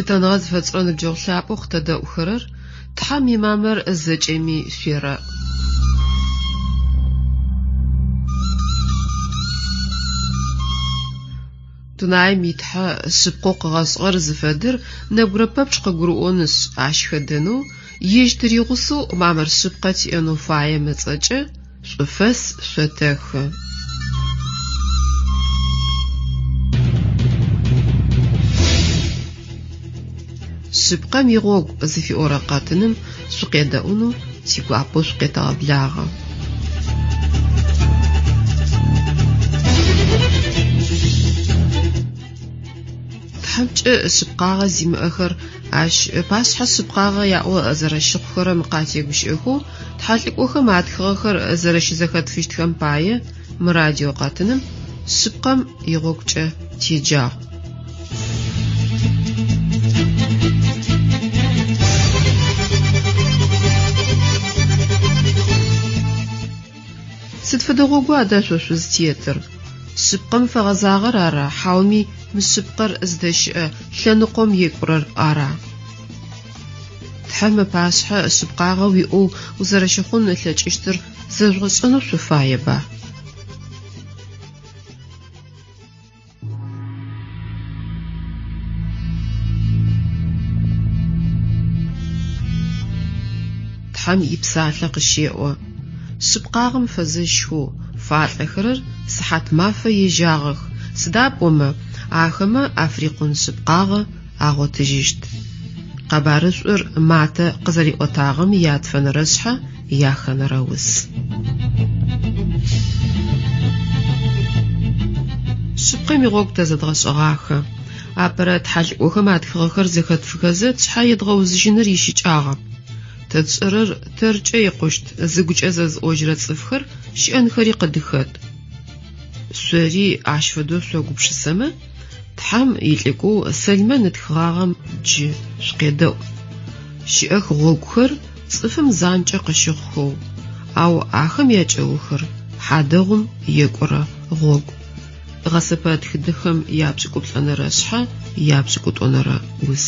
Тытанагъ зыфэцӏрэ ныбджэгъу лъапӏэу къытэдэӏухэрэр тхьам имамэр зэкӏэми шъуерэ. Дунаим итхьэ шъыпкъэу къыгъэшӏэр зыфэдыр нэбгырэ пэпчъ къыгурыӏонышъ ащ хэдэнэу ежь тыригъусэу мамэр шъыпкъэ тиӏэнэу фае мыцӏэкӏэ шъуфэс шъотэхы. Шъыпкъэм игъогу зыфиӏорэ къэтыным шъукъедэӏунэу тигуапэу шъукъетэгъэблагъэ. Тхьэмкӏэ шъыпкъагъэ зимыӏэхэр ащ пашъхьэ шъыпкъагъэ яӏо зэрэщыхъухэрэм къатегущыӏэхэу тхьалӏыкӏохэм атхыгъэхэр зэрэщызэхэтфыщтхэм пае мы радио къэтыным шъыпкъэм игъогукӏэ теджагъ. Сыд фэдэ гъогу ада шъо шъузытетыр? Шъыпкъэм фэгъэзагъэр ара, хьауми мы шъыпкъэр зыдэщыӏэ лъэныкъом екӏурэр ара? Тхьэм ыпашъхьэ шъыпкъагъэ уиӏоу узэрэщыхъун ылъэкӏыщтыр зэжъугъэшӏэнэу шъуфаеба? Тхьэм ипсалъэ къыщеӏо. Шъыпкъагъэм фэзэщхыу фалӏэхэрэр сыхьат мафэ ежьагъэх. Сыда пӏомэ ахэмэ Африкъон шъыпкъагъэ агъотыжьыщт. Къэбарышӏур матэ къызэриӏотагъэм ятфэнэрэ шъхьэ яхэнэрэ ус. Шъыпкъэм игъогу тэзэдгъэшӏэгъахэ. Апэрэ тхьалӏыкӏохэм атхыгъэхэр зэхэтфыхэзэ тшъхьэ едгъэузыжьыныр ищыкӏагъэ. Тэцӏырэр тэркӏэ икъущт зыгукӏэ зэзӏожьрэ цӏыфхэр щыӏэнхэри къыдыхэт. Шъори ащ фэдэу шъогупшысэмэ тхьэм илӏыкӏоу Сэлмэн ытхыгъагъэм джы шъукъедэӏу. Щыӏэх гъогухэр цӏыфым занкӏэ къыщыхъухэу, ау ахэм якӏэухэр хьадэгъум екӏорэ гъогу. Гъэсэпэ тхыдэхэм япшӏыкӏуплӏэнэрэ шъхьэ япшӏыкӏутӏонэрэ ус.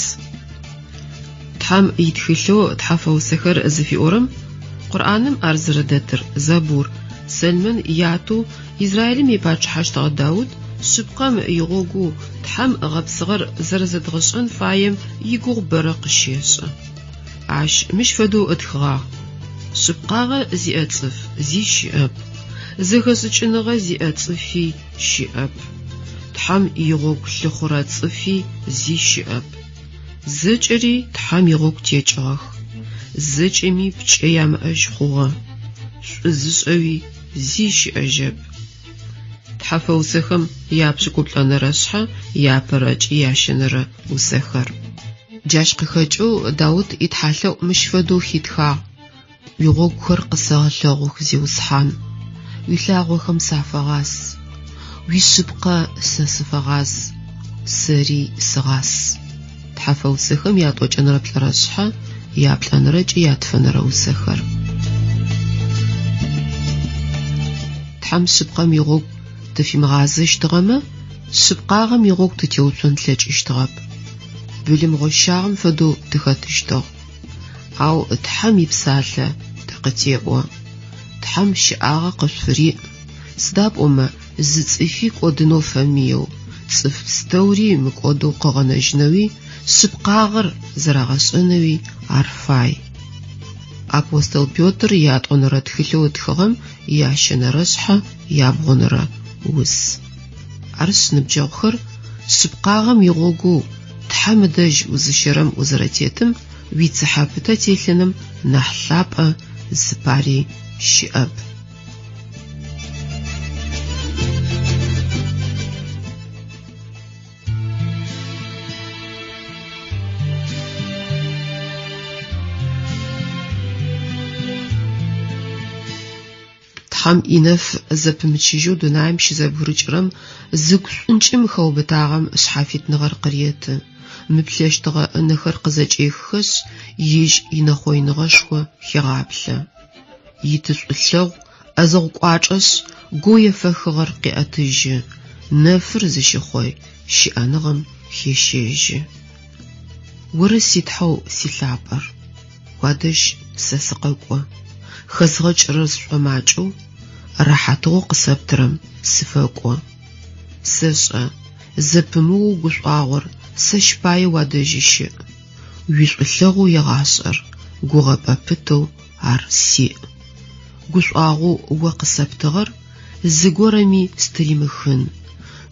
Тхьэм итхылъэу тхьэфэусэхэр зыфиӏорэм Къуръаным ар зэрэдэтыр Забур. Сэлмэн ятэу Израилым ипачъыхьэщтыгъэ Дауд шъыпкъэм игъогу тхьэм гъэпсыгъэр зэрэзэдгъэшӏэн фаем игугъу бэрэ къыщешӏы. Ащ мыщ фэдэу ытхыгъагъ. Шъыпкъагъэ зиӏэ цӏыф зи щыӏэп. Зэхэшӏыкӏыныгъэ зиӏэ цӏыфи щыӏэп. Тхьэм игъогу лъыхъурэ цӏыфи зи щыӏэп. Зэкӏэри тхьэм игъогу текӏыгъэх. Зэкӏэми пкӏэ ямыӏэжь хъугъэ. Шӏузышӏэуи зи щыӏэжьэп. Тхьэфэусэхэм япшӏыкӏуплӏэнэрэ шъхьэ япэрыкӏи ящэнэрэ усэхэр. Джащ къыхэкӏэу Дауд итхьалъэу мыщ фэдэу хитхагъ. Уигъогухэр къысэгъэлъэгъух зиусхьан. Уилъагъохэм сафэгъас. Уишъыпкъэ сэ сыфэгъаз. Сэри сыгъас. Тхьэфэусэхэм ятӏокӏэнэрэ плӏэрэ шъхьэ яплӏэнэрэкӏи ятфэнэрэ усэхэр. Тхьэм шъыпкъэм игъогу тыфимыгъазэщтыгъэмэ, шъыпкъагъэм игъогу тытеуцон тлъэкӏыщтыгъэп. Былымгъощагъым фэдэу тыхэтыщтыгъ. Ау тхьэм ипсалъэ тыкъытеӏо. Тхьэм щыӏагъэ къышъури. Сыда пӏомэ зы цӏыфи кӏодынэу фэмыеу, цӏыф пстэури мыкӏодэу къэгъэнэжьынэуи, шъыпкъагъэр зэрагъэшӏэнэуи ар фай. Апостол Пётр ятӏонэрэ тхылъэу ытхыгъэм ящэнэрэ шъхьэ ябгъонэрэ ус. Арышъ ныбджэгъухэр шъыпкъагъэм игъогу тхьэм ыдэжь узыщэрэм узэрэтетым уицыхьапытэ телъыным нахь лъапӏэ зыпари щыӏэп. Тхьэм инэф зэпымычыжьэу дунаим щызэбгырыкӏырэм зыгу шӏункӏым хэубытагъэм шъхьафитныгъэр къыреты. Мыплъэщтыгъэ ынэхэр къызэкӏехыхэшъ ижь инэхъоиныгъэшхо хегъаплъэ. Итышӏулъэгъу ӏэзэгъукӏуачӏэшъ гоефэхыгъэр къеӏэтыжьы. Нэфыр зыщыхъой щыӏэныгъэм хещежьы. ورسيتحو سيلابر وادش سسقوقو خزغج رزق ماجو راحتو قسبترم سفوقو سشا زبمو غشاور سشباي وادجيش ويشلغو يغاشر غوغبابتو ارسي غشاغو وقسبتغر زغورمي ستريمخن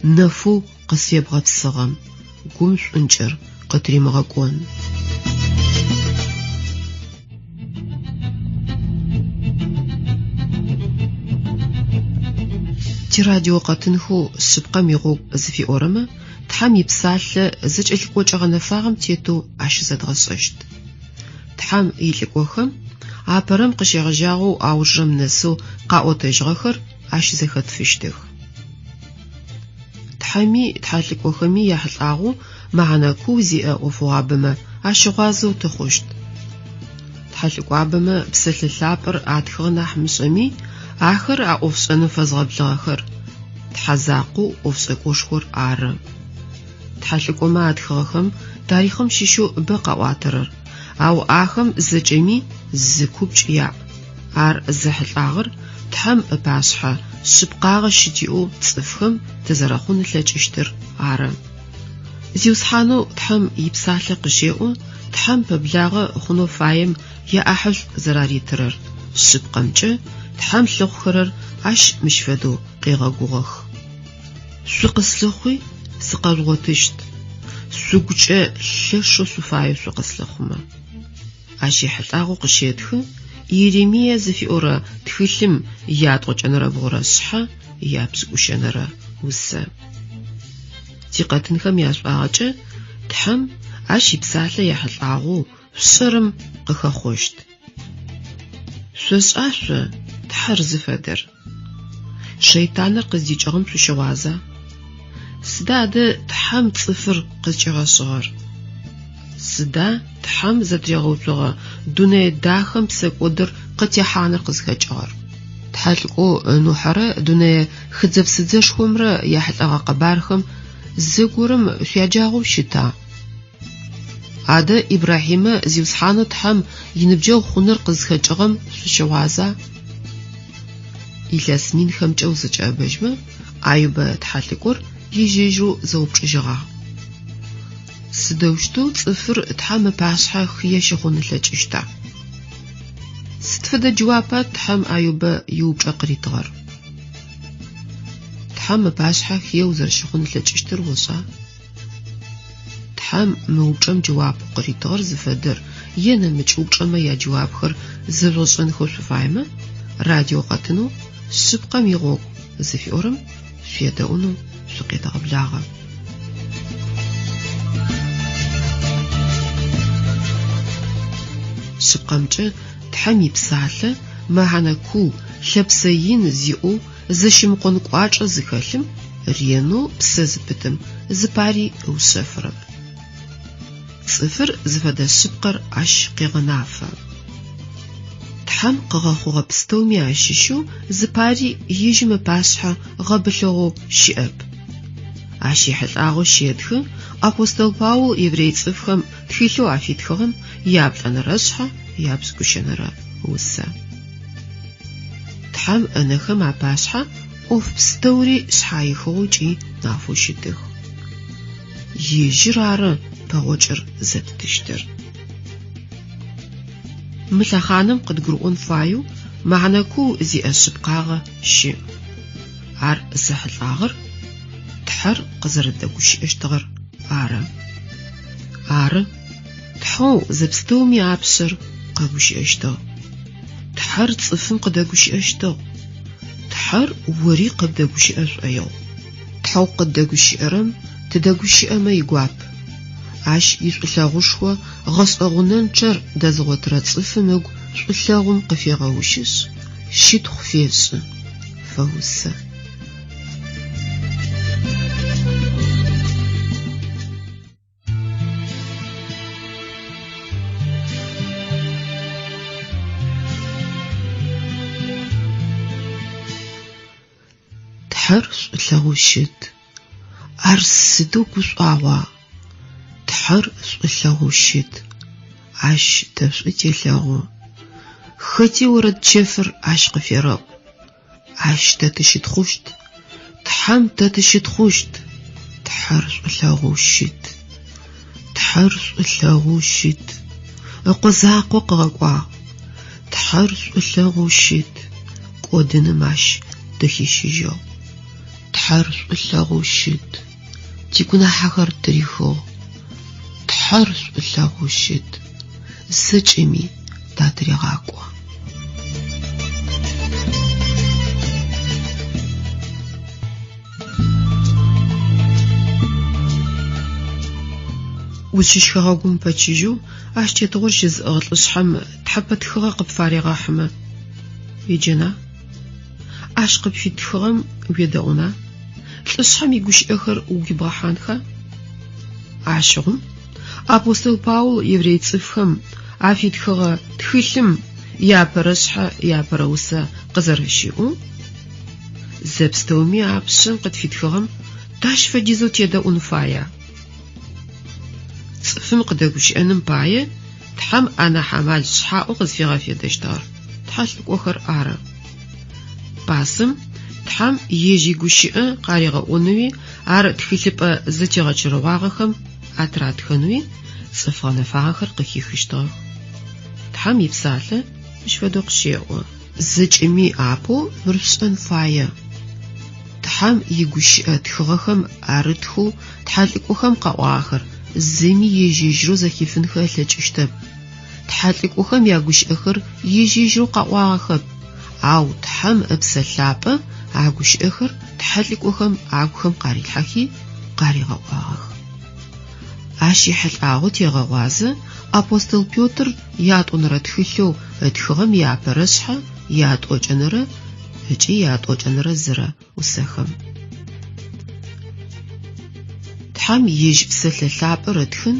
نفو قسيبغتسغم غومش انجر قتريمغاكون راديو قطنخو سبقم يغو زفي أورما تحم يبسال زج الكوچ غنفاغم تيتو عش زدغسشت تحم يلكوخم عبرم قشيغجاغو أوجرم نسو قاوتجغخر عش زخت فشتخ تحمي تحلكوخمي يحلقاغو معنا كوزي أوفوابما عشغازو تخشت تحلكوابما بسل اللابر عدخغنا حمشمي آخر أوفسن فزغبلغخر تحزاقو أوفسكوشخور آر تحلقو ما أدخغخم تاريخم شيشو بقواترر أو آخم زجمي زكوبج يا آر زحل آغر تحم باشحة شبقاغ شديو تصفخم تزرخون لجشتر آر زيوسحانو تحم يبساحل قشيو تحم ببلاغ خنو فايم يا أحش زراري ترر شبقمجة تحم لخرر عش مشفدو قيغا غوغخ سقسلخوي سقالغوتشت سوغجة لشو سفايو سقسلخوما عشي حلقاغو قشيتخ يريمية زفي أورا تخلم يادغو جنرا بغرا صحا يابزقو شنرا وسا تيقاتنخم ياسباغجة تحم عشي بسالة يحلقاغو سرم قخا خوشت سوز آسو تحر زفادر شيطانر قزيجغم سوشوازا سدا تحم تصفر قزيجغا صغر سدا تحم زدريغوزغا دوني داخم سكودر قتيحانر قزخجغر تحلقو نوحرة دوني خزب سدزش خمرة يحلقا قبارخم زيقورم فياجاغو شتا عادا إبراهيم زيوسحانو تحم ينبجو خونر قزخجغم سوشوازا إلاسمين خمجو زجا بجمة عيوبة تحلقور يجيجو زوبجغا سدوشتو تصفر تحم باشحة خياش خون لجشتا ستفد جوابات تحم عيوبة يوبجا قريتغر تحم باشحة خياو زرشخون لجشتر وصا تحم موبجم جواب قريتغر زفدر ينا مجوبجما يا جواب خر زلوشن خوشفايمة راديو قطنو سبقم يغوغ زفي أورم شيداونو سقيتا قبلاغا سبقمجة تحمي بسالة معنا كو شبسيين زيو زشمقون قواجة زخلم رينو بسزبتم زباري أو سفرب صفر زفدا سبقر عش قيغنافا تحم قغاخو غبستومي عشيشو زباري يجم باشحة غبلغو شئب عشي حلقاغو شيدخ أبوستل باو يفريد صفخم تخيلو عفيدخغم يابلان رشحة يابزقو شنرا وسا تحم أنخم عباشحة أوف بستوري شحايخو جي نافو شدخ يجرار بغوجر زد تشتر ملخانم قد قرؤون فايو معناكو زي الشبقاغة شي عار زحل آغر تحر قزر الدقوشي اشتغر عار تحو زبستومي عبسر قاقوشي اشتغ تحر تصفن قدقوشي اشتغ تحر وري قدقوشي اشتغ تحو قدقوشي ارم تدقوشي اما يقواب عاش يشقلغوشوا غصغونن چر دزغوترا صفمغ شقلغوم قفيغوشس شيت خفيس فوس تحرش لغوشت أرسدو قصاوا тхьэр шӏулъэгъу щыт, ащ тэшӏу телъэгъу. Хэти орэд чэфыр ащ къыферэӏу, ащ тэ тыщытхъущт, тхьэм тэ тыщытхъущт. Тхьэр шӏулъэгъу щыт, тхьэр шӏулъэгъу щыт. Ыкъозакъо къыгъэкӏуагъ. Тхьэр шӏулъэгъу щыт, кӏодыным ащ дэхищыжьыгъ. Тхьэр шӏулъэгъу щыт, тигунахьэхэр тырихыгъ. Тхьэр шӏулъэгъу щыт, зэкӏэми татырегъакӏо. Ущыщхэгъэгум пэчыжьу ащ тетыгъор щызыӏыгъ лӏышъхьэм тхьэпэтхыгъэ къыпфарегъахьымэ. Еджэна? Ащ къыпфитхыгъэм уедэӏуна? Лӏышъхьэм игущыӏэхэр угибгъэхьанха? Ащыгъум апостол Паул еврей цӏыфхэм афитхыгъэ тхылъым япэрэ шъхьэ япэрэ усэ къызэрэщыӏу, зэпстэуми апшъэм къытфитхыгъэм тащ фэдизэу тедэӏун фая? Цӏыфым къыдэгущыӏэным пае тхьэм анахь амал шъхьаӏо къызфигъэфедэщтыгъэр тхьалӏыкӏохэр ары. Пасым тхьэм ежь игущыӏэ къаригъэӏонуи ар тхылъыпӏэ зэтегъэкӏырыгъуагъэхэм атратхэнуи цӏыф гъэнэфагъэхэр къыхихыщтыгъэх. Тхьэм ипсалъэ мыщ фэдэу къыщеӏо. Зэкӏэми апэу мырышӏэн фае. Тхьэм игущыӏэ тхыгъэхэм арытху тхьалӏыкӏохэм къэӏуагъэхэр зыми ежьэжьрэу зэхифынхэ лъэкӏыщтэп. Тхьалӏыкӏохэм ягущыӏэхэр ежьэжьрэу къэӏуагъэхэп. Ау тхьэм ыпсэлъапӏэ агущыӏэхэр тхьалӏыкӏохэм агухэм къарилъхьэхи къаригъэӏуагъэх. Ащ ихьылӏагъэу тегъэгъуазэ апостол Пётр ятӏонэрэ тхылъэу ытхыгъэм япэрэ шъхьэ ятӏокӏэнэрэ ыкӏи ятӏокӏэнэрэ зырэ усэхэм. Тхьэм ежь псэлъэ-лъапӏэр ытхын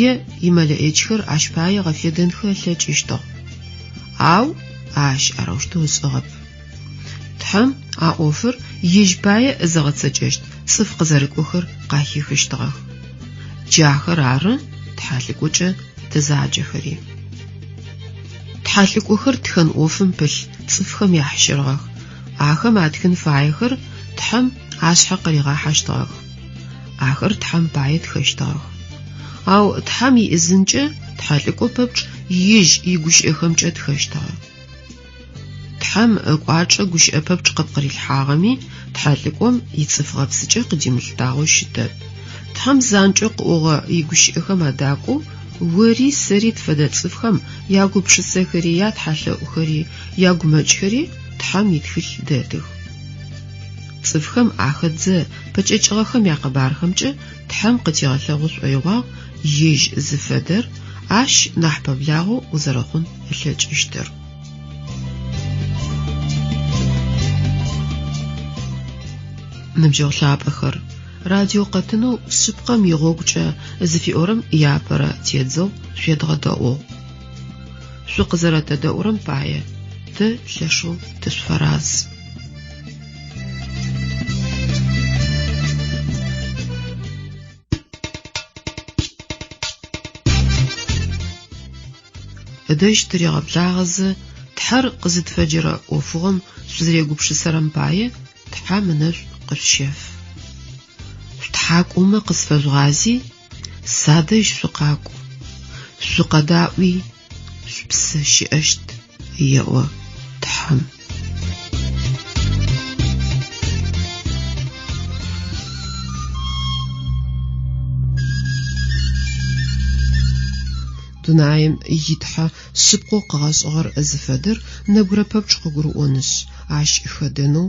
е имэлэӏэкӏхэр ащ пае гъэфедэнхэ лъэкӏыщтыгъ. Ау ащ арэущтэу ышӏыгъэп. Тхьэм аӏофыр ежь пае зэгъэцэкӏэщт цӏыф къызэрыкӏохэр къахихыщтыгъэх. Джахэр ары тхьалӏыкӏокӏэ тызаджэхэри. Тхьалӏыкӏохэр тхэн ӏофым пылъ цӏыфхэм яхьщырыгъэх. Ахэм атхын фаехэр тхьэм ашъхьэ къыригъахьэщтыгъэх. Ахэр тхьэм пае тхэщтыгъэх. Ау тхьэм иӏызынкӏэ тхьалӏыкӏо пэпчъ ежь игущыӏэхэмкӏэ тхэщтыгъэ. Тхьэм ыкӏуачӏэ гущыӏэ пэпчъ къыпкъырилъхьагъэми тхьалӏыкӏом ицӏыф гъэпсыкӏэ къыдимылъытагъэу щытэп. Тхьэм занкӏэ къыӏогъэ игущыӏэхэм адакӏоу ори сэри тфэдэ цӏыфхэм ягупшысэхэри ятхьалъэӏухэри ягумэкӏхэри тхьэм итхылъ дэтых. Цӏыфхэм ахэдзэ пэкӏэкӏыгъэхэм якъыбархэмкӏэ тхьэм къытегъэлъэгъу шӏоигъуагъ ежь зыфэдэр ащ нахь пэблагъэу узэрэхъун ылъэкӏыщтыр. Ныбджэгъу лъапӏэхэр радио къэтынэу шъыпкъэм игъогукӏэ зыфиӏорэм япэрэ тедзэу шъуедгъэдэӏугъ. Шъукъызэрэтэдэӏурэм пае тэ лъэшэу тышъуфэраз. Ыдэжь тыригъэблагъэзы тхьэр къызытфэджэрэ ӏофыгъэм шъузэрегупшысэрэм пае тхьэм ынэшъу къышъущэф. Шъутхьакӏумэ къысфэжъугъази садэжь шъукъакӏу. Шъукъэдаӏуи шъупсы щыӏэщт, еӏо тхьэм. Дунаим итхьэ шъыпкъэу къыгъэшӏыгъэр зыфэдэр нэгурэ пэпчъ къыгурыӏонышъ. Ащ ихэдэнэу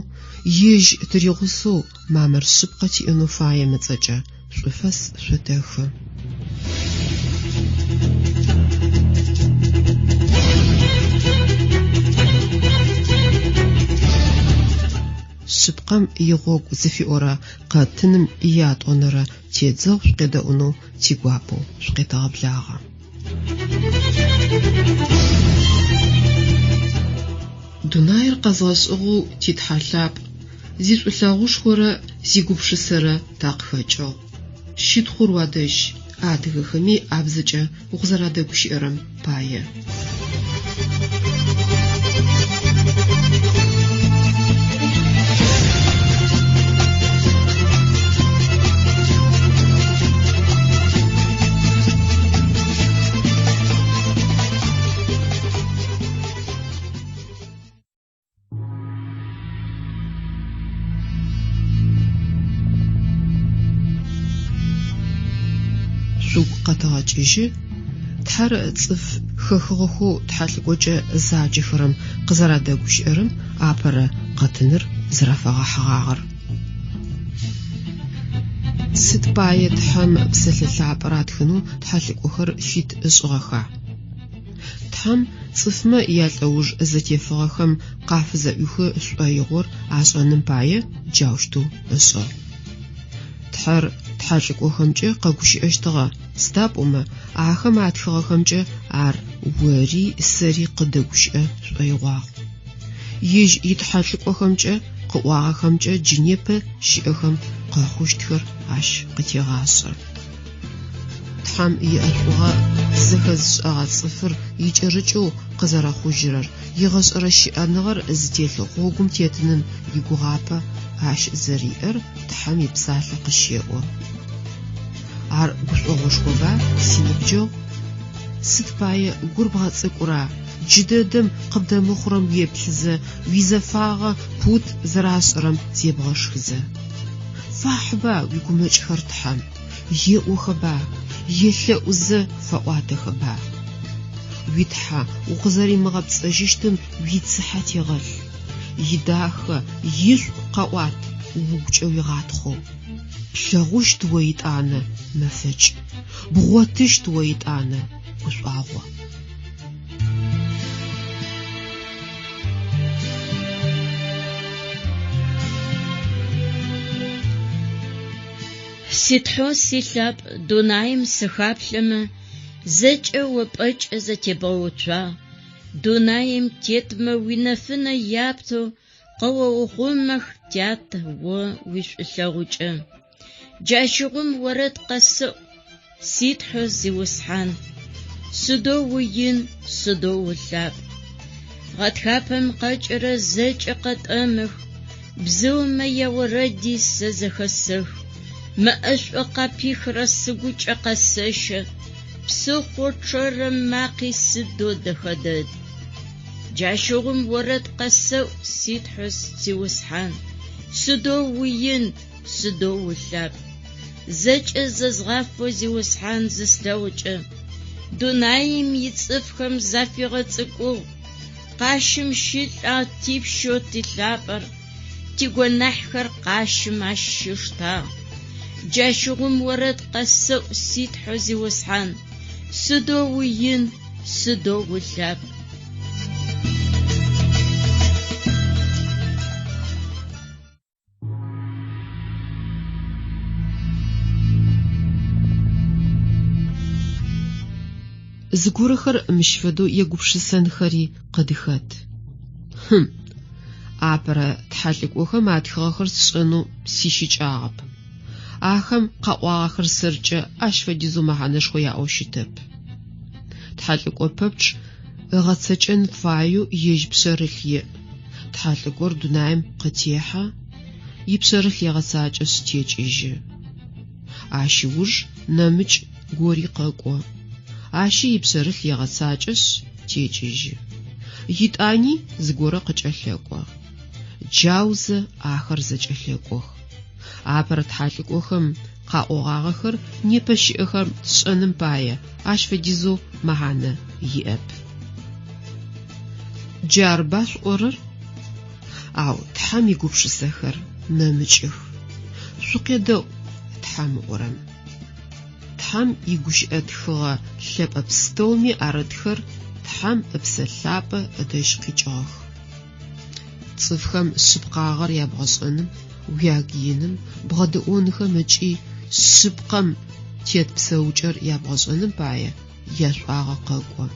ежь тыригъусэу мамэр шъыпкъэ тиӏэнэу фае мыцӏэкӏэ шъуфэс шъутэхы. Шъыпкъэм игъогу зыфиӏорэ къэтыным ятӏонэрэ тедзэу шъукъедэӏунэу тигуапэу шъукъетэгъэблагъэ. Дунаир къэзгъэшӏыгъэу титхьалъапӏ, зишӏулъэгъушхорэ зигупшысэрэ такъыхэкӏыгъ. Щитхъур уадэжь адыгэхэми абзыкӏэ укъызэрадэгущыӏэрэм пае. Шъугу къэтэгъэкӏыжьы, тхьэр цӏыф хэхыгъэхэу тхьалъыкӏокӏэ заджэхэрэм къызэрадэгущыӏэрэм апэрэ къэтыныр зырэфэгъэхьыгъагъэр. Сыд пае тхьэм псэлъэ-лъапӏэр атхынэу тхьалъыкӏохэр щит ышӏыгъэха? Тхьэм цӏыфмэ ялӏэуж зэтефыгъэхэм къафызэӏуихы шӏоигъор ашӏэным пае джаущтэу ышӏыгъ. Тхьэр тхьалъыкӏохэмкӏэ къэгущыӏэщтыгъэ, сыда пӏомэ ахэм атхыгъэхэмкӏэ ар ори сэри къыдэгущыӏэ шӏоигъуагъ. Ижь итхьалъыкӏохэмкӏэ къыӏуагъэхэмкӏэ джынепэ щыӏэхэм къэхъущтхэр ащ къытегъашӏэ. Тхьэм иӏэлӏугъэ зэхэзышӏэгъэ цӏыфыр икӏэрыкӏэу къызэрэхъужьырэр, игъэшӏэрэ щыӏэныгъэр зытелъы гъогум тетыным игугъапэ ащ зэриӏэр тхьэм ипсалъэ къыщеӏо. Ар гушӏогъошхоба синыбджэгъу? Сыд пае гур бгъэцӏыкӏура? Джыдэдэм къыбдэмыхъурэм уеплъызэ, уизэфагъэ пут зэрашӏэрэм зебгъэшхызэ. Фахьыба уигумэкӏхэр тхьэм? Еӏохэба? Елъэӏузэ фэӏуатэхэба? Уитхьэ укъызэримыгъэпцӏэжьыщтым уицыхьэ тегъэлъ. Идахэ, ишӏу къэӏуат, угукӏэ уигъатхъо. Плъэгъущт о итӏанэ, мэфэкӏ. Бгъотыщт о итӏанэ, гушӏуагъо. Ситхьо силъап дунаим сыхаплъэмэ, зэкӏэ опӏэкӏэ зэтебгъэуцуа. Дунаим тетмэ уинэфынэ яптэу къэуэухъумэх тят о уишӏулъэгъукӏэ. Джащыгъум орэд къэсыӏ, ситхьо зиусхьан. Сыдоу уин, сыдоу улъап. Гъэтхапэм къэкӏырэ зэкӏэ къэтӏэмых, бзыумэ яорэди сэ зэхэсэх. Мэӏэшӏо къапихрэ сыгукӏэ къэсэщэ, псыхъо чъэрэ макъи сыдо дэхэдэд. Джащыгъум орэд къэсэӏу, ситхьо зиусхьан. Сыдоу уин, сыдоу улъап. Зэкӏэ зэзгъафо зиусхьан зыслъэгъукӏэ. Дунаим ицӏыфхэм зафигъэцӏыкӏугъ. Къащым щилӏагъ типщэу тилъапӏэр. Тигуанахьхэр къащым ащыштагъ. Джащыгъум орэд къэсэӏу, ситхьо зиусхьан. Сыдоу уин, сыдоу улъап. Зыгорэхэр мыщфэдэу егупшысэнхэри къыдыхэт. Апэрэ тхьалъыкӏохэм атхыгъэхэр сшӏэнэу сищыкӏагъэп. Ахэм къэӏуагъэхэр сэркӏэ ащ фэдизэу мэхьанэшхо яӏэу щытэп. Тхьалъыкӏо пэпчъ ыгъэцэкӏэн фаеу ежь пшъэрылъ иӏ. Тхьалъыкӏор дунаим къытехьэ, ипшъэрылъ егъэцакӏэ шъутекӏыжьы. Ащыуж нэмыкӏ гори къэкӏо. Ащи ипшъэрылъ егъэцакӏэшъ текӏыжьы. Итӏани зыгорэ къыкӏэлъэкӏо. Джаузэ ахэр зэкӏэлъэкӏох. Апэрэ тхьалъыкӏохэм къаӏогъагъэхэр непэ щыӏэхэм сшӏэным пае ащ фэдизэу мэхьанэ иӏэп. Джарба шӏорэр? Ау тхьэм игупшысэхэр нэмыкӏых. Шъукъедэӏу тхьэм ыӏорэм. Тхьэм игущыӏэ тхыгъэ лъэпӏэ пстэуми арытхэр тхьэм ыпсэлъапӏэ ыдэжь къикӏыгъэх. Цӏыфхэм шъыпкъагъэр ябгъэшӏэным, уягиным, бгъэдэӏонхэм ыкӏи шъыпкъэм тет псэукӏэр ябгъэшӏэным пае яшӏуагъэ къэкӏо.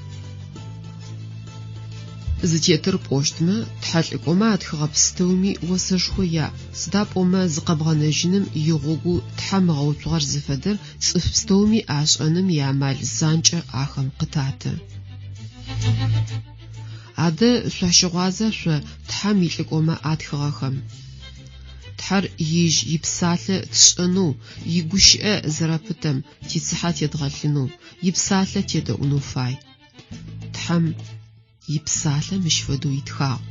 зытетыр пӏощтмэ тхьалӏыкӏомэ атхыгъэ пстэуми осэшхоя сыда пӏомэ зыкъэбгъэнэжьыным игъогу тхьамыгъэуцугъэр зыфэдэр цӏыф пстэуми ашӏэным ямал занкӏэ ахэм къытаты. Адэ шъуащыгъуазэ шъо тхьам илӏыкӏомэ атхыгъэхэм. Тхьэр ижь ипсалъэ тшӏэнэу игущыӏэ зэрэпытэм тицыхьэ тедгъэлъынэу ипсалъэ тедэӏунэу фай. Тхьам ипсалъэ мыщ фэдэу итхагъ.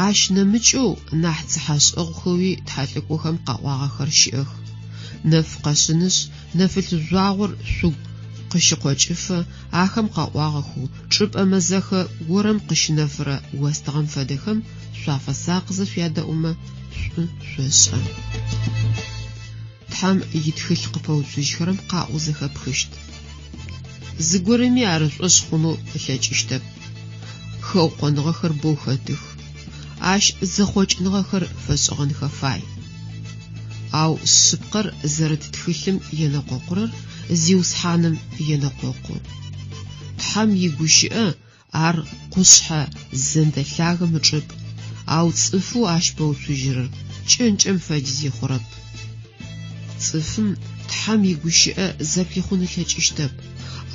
Ащ нэмыкӏэу нахь цыхьашӏыгъухэуи тхьалӏыкӏохэм къэӏуагъэхэр щыӏэх. Нэф къэшъынышъ, нэфылъ-жъуагъор шъугу къыщыкъокӏыфэ, ахэм къэӏуагъэхэу чӏыпӏэ мэзэхэ горэм къыщынэфырэ остыгъэм фэдэхэм шъуафэсакъзэ шъуядэӏумэ шъу-шъошӏэ. Тхьам итхылъ къыпэуцужьхэрэм къаӏо зэхэпхыщт. Зыгорэми арышӏошъ хъунэу ылъэкӏыщтэп. Хэукъоныгъэхэр боу хэтых. Ащ зэхъокӏыныгъэхэр фэшӏыгъэнхэ фай. Ау шъыпкъэр зэрыт тхылъым енэкъокъурэр зиусхьаным енэкъокъу. Тхьам игущыӏэ ар къушъхьэ зэнделъагъэ мычӏыпӏ. Ау цӏыфу ащ пэуцужьырэр кӏэнкӏэм фэдиз ихъурэп. Цӏыфым тхьам игущыӏэ зэпихъун ылъэкӏыщтэп.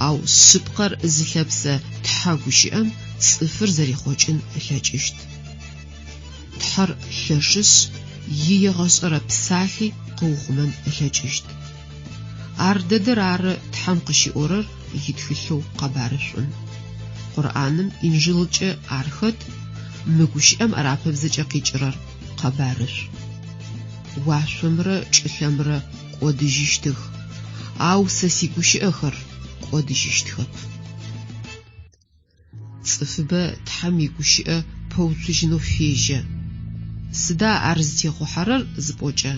Ау шъыпкъэр зылъэпсэ тхьэ гущыӏэм цӏыфыр зэрихъокӏын ылъэкӏыщт. Тхьэр лъэшышъ иегъэшӏэрэ псалъи къыухъумэн ылъэкӏыщт. Ар дэдэр ары тхьам къыщиӏорэр итхылъэу къэбарышӏун. Къуръаным инжылыкӏэ ар хэт, мы гущыӏэм арапэбзэкӏэ къикӏырэр къэбарышӏу. Уашъомрэ чӏылъэмрэ кӏодыжьыщтых. Ау сэ сигущыӏэхэр кӏодыжьыщтхэп. Цӏыфыбэ тхьам игущыӏэ пэуцужьынэу фежьэ. Сыда ар зытехъухьэрэр зыпӏокӏэ.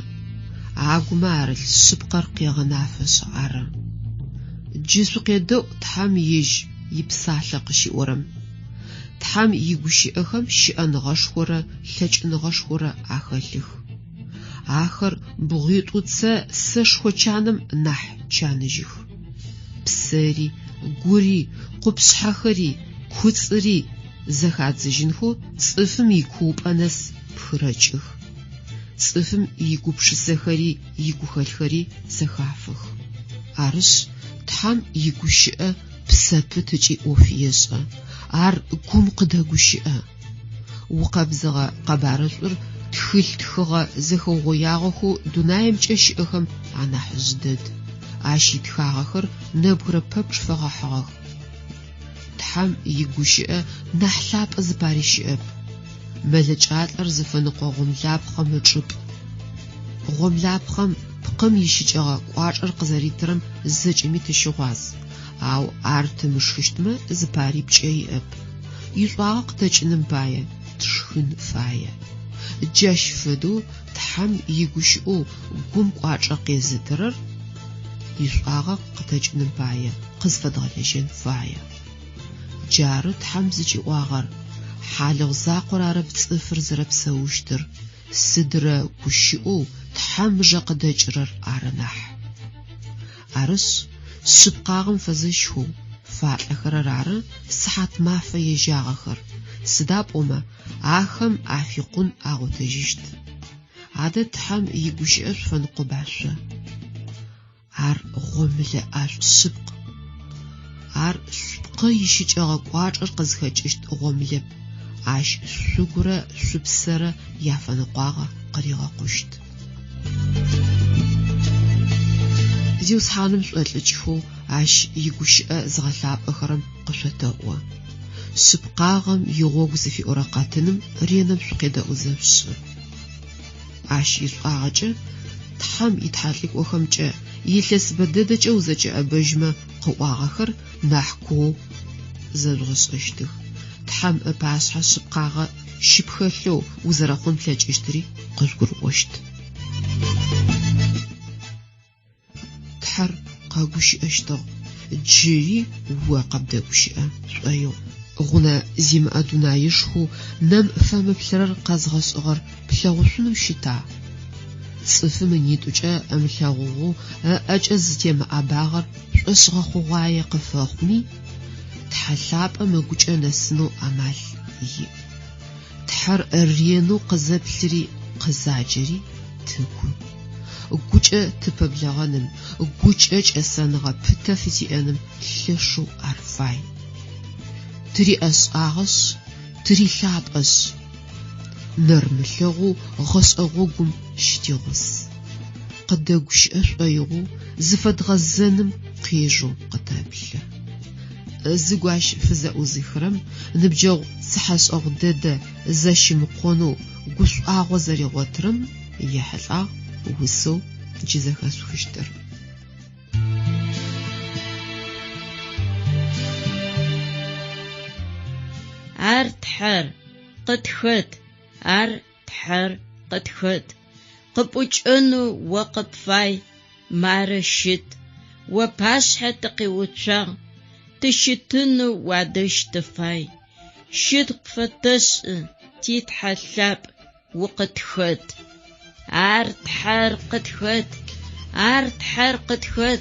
Агумэ арылъ шъыпкъэр къегъэнафэшъ ары. Джышъу къедэӏу тхьам ижь ипсалъэ къыщиӏорэм. Тхьам игущыӏэхэм щыӏэныгъэшхорэ лъэкӏыныгъэшхорэ ахэлъых. Ахэр бгъуитӏуцэ сэшхо чаным нахь чаныжьых. Псэри, гури, къупшъхьэхэри, куцӏыри зэхадзыжьынхэу цӏыфым икуупӏэнэс пхырэкӏых. Цӏыфым игупшысэхэри игухэлъхэри зэхафых. Арышъ тхьам игущыӏэ псэпыт ыкӏи ӏоф ешӏэ. Ар гум къыдэгущыӏэ. Укъэбзыгъэ къэбарышӏур тхылъ тхыгъэ зэхэугъоягъэхэу дунаемкӏэ щыӏэхэм анахь жъыдэд. Ащ итхагъэхэр нэбгырэ пэпчъ фэгъэхьыгъэх. Тхьам игущыӏэ нахь лъапӏэ зыпари щыӏэп. Мэлыкӏалӏэр зыфэныкъо гъомлапхъэ мычӏыпӏ. Гъомлапхъэм пкъым ищыкӏэгъэ кӏуачӏэр къызэритэрэм зэкӏэми тыщыгъуаз. Ау ар тымышхыщтмэ зыпари пкӏэ иӏэп. Ишӏуагъэ къытэкӏыным пае тшхын фае. Джащ фэдэу тхьам игущыӏэу гум кӏуачӏэ къезытырэр ишӏуагъэ къытэкӏыным пае къызфэдгъэлэжьэн фае. Джары тхьам зыкӏиӏуагъэр хьалыгъ закъор ары цӏыфыр зэрэпсэущтыр. Сыдрэ гущыӏэу тхьам мыжэ къыдэкӏырэр ары нахь. Арышъ шъыпкъагъым фэзыщхэу фалӏэхэрэр ары сыхьат мафэ ежьагъэхэр. Сыда пӏомэ ахэм афикъун агъотэжьыщт. Адэ тхьам игущыӏэ шъуфэныкъо башъо. Ар гъомлэ ӏашӏу шъыпкъ. Ар шъыпкъэ ищыкӏэгъэ кӏуачӏэр къызхэкӏыщт гъомлэп. Ащ шъугурэ шъупсэрэ яфэныкъуагъэ къыригъэкъущт. Зиусхьаным шӏолӏыкӏхэу ащ игущыӏэ зыгъэлъапӏэхэрэм къышъотэӏо. Шъыпкъагъэм игъогу зыфиӏорэ къэтыным ренэм шъукъедэӏузэпшӏы. Ащ ишӏуагъэкӏэ тхьам итхьалӏыкӏохэмкӏэ илъэсыбэ дэдэкӏэ узэкӏэӏэбэжьмэ къыӏуагъэхэр нахь кугъоу зэжъугъэшӏэщтых. Тхьам ыпашъхьэ шъыпкъагъэ щыпхэлъэу узэрэхъун плъэкӏыщтыри къыжъугурыӏощт. Тхьэр къэгущыӏэщтыгъ. Джыри о къэбдэгущыӏэ шӏоигъу. Гъунэ зимыӏэ дунаишху нэм фэмыплъырэр къэзгъэшӏыгъэр плъэгъушъунэу щыта. Цӏыфым инитӏукӏэ ӏэмылъэгъугъэу ӏэкӏэ зытемыӏэбагъэр шӏошъыгъэ хъугъуае къыфэхъуми тхьэлъапӏэм ыгукӏэ нэсынэу ӏэмал ي. تحر رينو قزبلري قزاجري تكو. جوجة تببلغنم جوجة أسنغا بتفيتي أنم لشو أرفاي. تري أغس تري لاب أس. نرملغو غس أغوغم شتيغس. قداغوش أشأيغو زفت غزنم قيجو قتابله. زغواش فزاو زخرم نبجو سحاس أغدد زاشم قونو غس أغوزري غوترم يحلق وسو جزاك سوشتر. تحر قد خد تحر قد خد قبوش أنو وقب فاي مارشت وباشحة تقيوتشا تشتنو وعدش تفاي شد فتش تيتحلاب وقد خد تحر قد خد تحر قد خد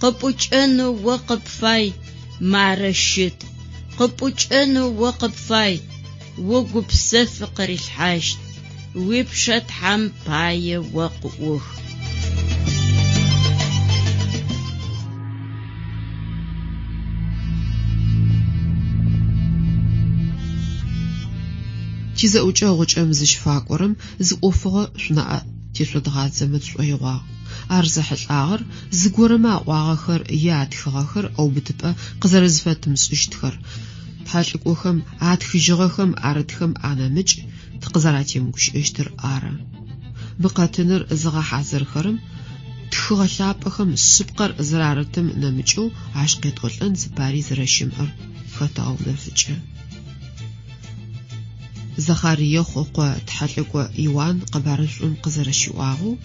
قبوش أنو وقب فاي مارشت قبوش أنو وقب فاي وقب سفقر الحاشت ويبشت حم باية وقوه. تيزا اوجا غوجا مزش فاقورم زقوفغا شناء تيسو دغازة متسويغوا. أرزحل آغر زقورما واغاخر يادخغاخر أو بتبقى قزرزفات مسوشتخر. تحالك اوخم عادخجغاخم عردخم آنا مج تقزراتيم قوش اشتر آرا. بقاتنر زغا حازرخرم تخغا لابخم سبقر زرارتم نمجو عشقيت غلن زباري زرشمر فتاو نفجه. زخارية خوقوا تحلقوا إيوان قبارشون قزرشيواغو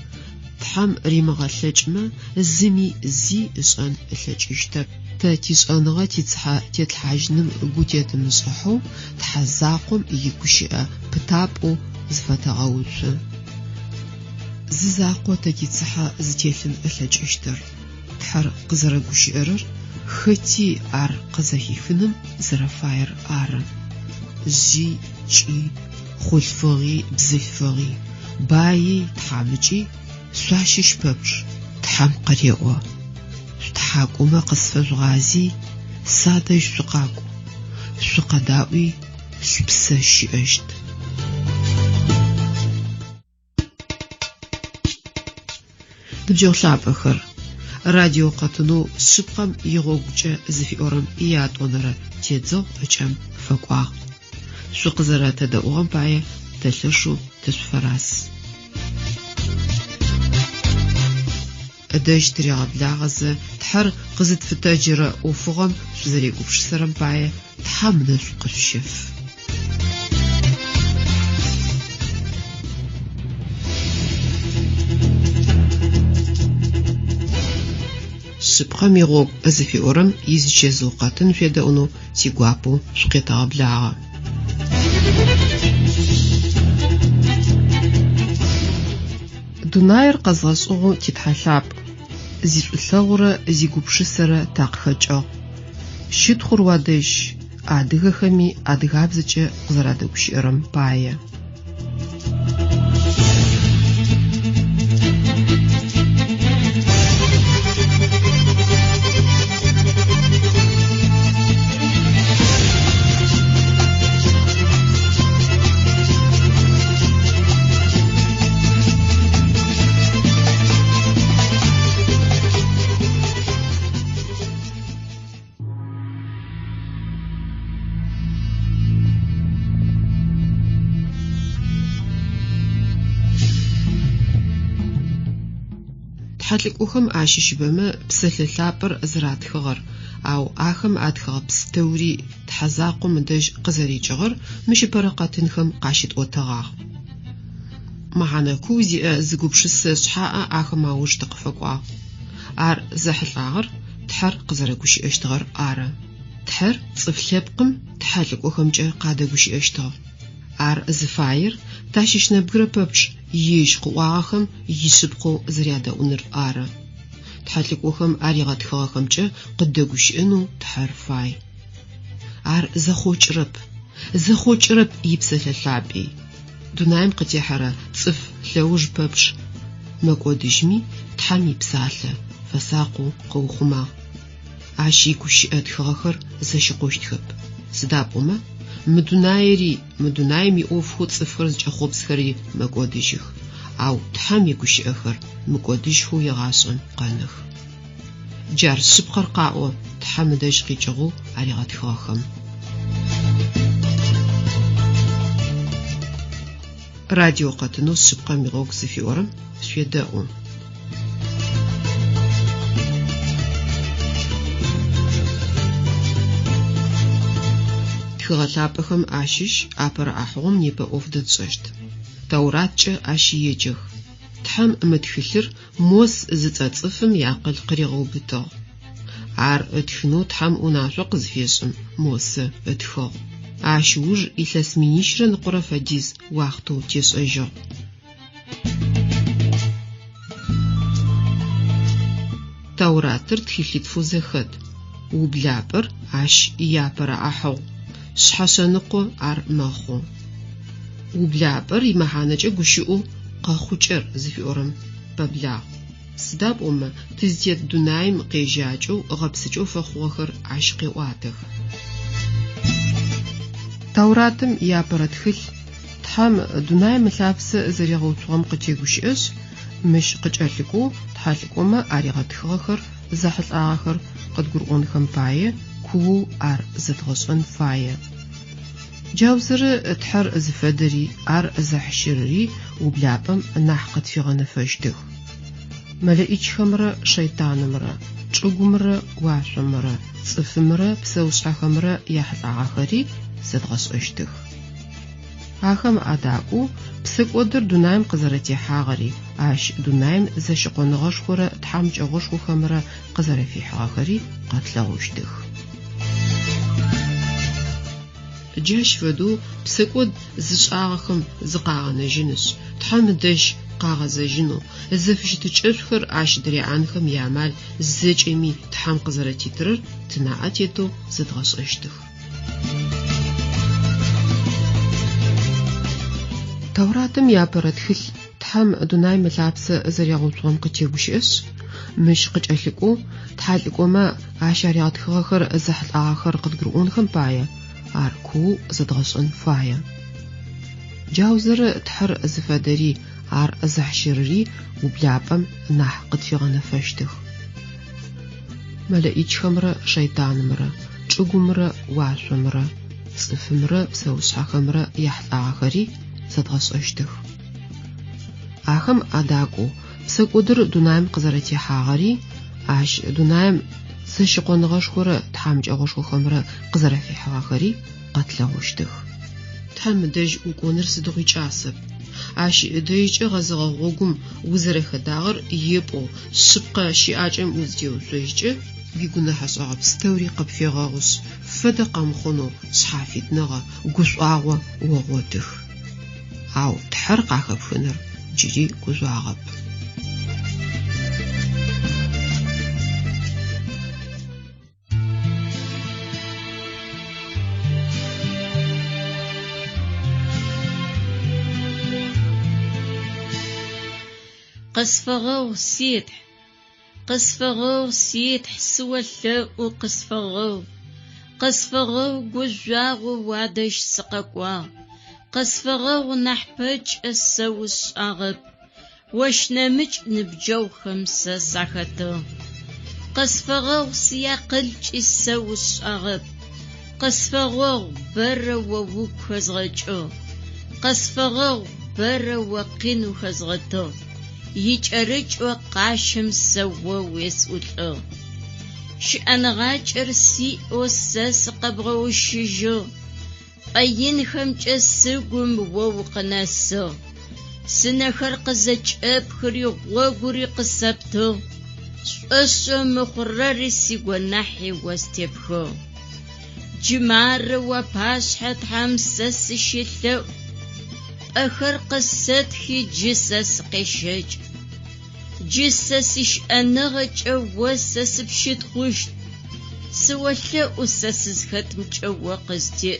تحم ريمغالجما زمي زي اسان اللجيشتر تاتيسانغا تتحاجنم قوتيت مسحو تحزاقم يكوشئ بتابو زفتغاوشو ززاقو تاتيسحا زتيلن اللجيشتر تحر قزرقوشئرر ختي ار قزهيفنم زرفاير آرن زي شي خلفغي بزفغي باي تحامجي سواشش ببش تحام قريقوا تحاكو ما قصف غازي سادة شقاكو شقداوي سبسة شئشت. دبجو شعب أخر راديو قطنو سبقم يغوغجة زفيورم إياد ونرى تيدزو أجام فقوا شو قزرات داوغم باية تلشو تشفراس أداش تري عبلا غزة تحر قزت في التاجرة وفغم شو زريقو بش سرم باية تحمنا شو قشف. سبقم يغوغ أزفي أورم يزيشي زوقاتن في داونو تيقوابو شقيت عبلا. دوناير قزغسوغو تتحلاب زي ثورة زي قبشسرة تاقخجو شدخور وادش أدغخمي أدغابزجة قزرادوش إرم باية. تحلق أخم عاشش بما بسل ثابر زرات خغر أو آخم أدخغ بستوري تحزاقو مدج قزري جغر مش برقاتنخم قاشت أوتغاغ معنا كوزي زقوب شس شحاء آخم أوش تقفقوا آر زحل آغر تحر قزرقوش اشتغر آرا تحر صفليبقم تحلق أخم جا قادقوش اشتغر آر زفاير تاشش نبغر ببش يشقو آخم يشبقو زريادة ونر آرا تحلق أخم آريغات خواخم جا قدقوش إنو تحر فاي آر زخوش رب زخوچرب يبسللابي دونايم قتيحرا صف لوج ببش مكودجمي تحمي بسالة فساقو قوخما عشي كوشي أدخاخر زشقوشتخب سدابوما مدونايمي أوفخوت صفر جخوب سخري مكودجخ أو تحمي كوشي أخر مكودجخو يغاسون قانخ جار سبقر قاو تحمدش قيجغو عليغات خاخم راديو قطنو سبقا ميغوك زفيورم سويداؤون تخغلابخم آشيش آبر آحوم نيبا أوفدد صشت توراتش آشي يجغ تحم متخلر موس زتصفم يعقل قريغو بتاغ عار اتخنو تحم أناشق زفيسم موس اتخاغ عاشوج إثاس منيشرن قرفة ديز واختو تيس أجو توراتر تخلت فوزخد وبلابر عاش يابر أحو شحسنقو عر ماخو وبلابر يمحانجا قشؤو قاخوچر زفيورم ببلاغ سداب تزيد دونايم قيجاجو غبسجو فخوخر عشقي واتخ توراتم يابرتخل تحم دونايم لابس زريغوتوغم قتيغوشئس مش قجالكو تحالكوما اريغتخخر زحل آخر قد قرؤون خمباية كو ار زتغسون فاية جاوزر تحر زفدري ار زحشرري وبلابم نحقت في غنفجدخ ملائيش خمرة شيطانمرة تشوغمرة واشمرة صفمرة بسوشا خمرة يحل آخري زتغس اشتخ آخم أداؤو بسكودر دونايم قزرتي حاغري عاش دونايم زشقون غشخورة تحمج غشخو خمرة قزر في حاغري قتلغوشتخ جاش فدو بسكود زشاغخم زقاغنا جنس تحمدش قاغز جنو زفش تشرخر عاش دريعانخم يعمال زجيمي تحم قزرتي ترر تناعتيتو زدغس اشتخ توراتم يابرتخل تحم دونايم لابس زريغوتوغم قتيغوشئس مش قجالكو تحالكوما عاشاريغتخخر زحل آخر قد قرؤون خمباية عاركو زدغسون فاية جاوزر تحر زفادري عار زحشرري وبلابم نح قد في غنفشتخ ملائيش خمرة شيطانمرة تشوغمرة واشمرة صفمرة بسوشا خمرة يحل آخري زدغس اشتخ آخم أداكو بسكودر دونايم قزرتي حاغري عاش دونايم سشقون غشخورة تحامج أغشخو خمرة قزر في حاغري قتلغوشتخ تحم دج وكونر صدغي جاسب عاش ديج غزغ غوغم وزرخ داغر يبو سبقا شياجم وزديو زوجج بيقولنا حساب ستوري قب في غاغس فدق مخونو صحافيت نغا قصواغو وغوتخ أو تحرق عقب فنر جري قصواغب قصفغو سيتح سوالله قصفغو قجاغو وادش سقاقوا قصفغو نحبج السوس أغب وش نمج نبجو خمسة ساختو قصفغو سياقلج السوس أغب قصفغو بر ووك خزغجو قصفغو بر وقين خزغتو يجرج وقاشم سوا ويسؤلو شأنغاج ارسي وساس قبغو الشجو أين خمج السقم ووقناسو سنخر قزج أبخري وغوري قصبتو أسو مخرر سيقوناحي واستبخو جمار وباشحة حمسس شلو أخر قصت خي جسس قشج جسسش أنغج وسس بشد خوشت سوالله أسسز ختم جوا قزتي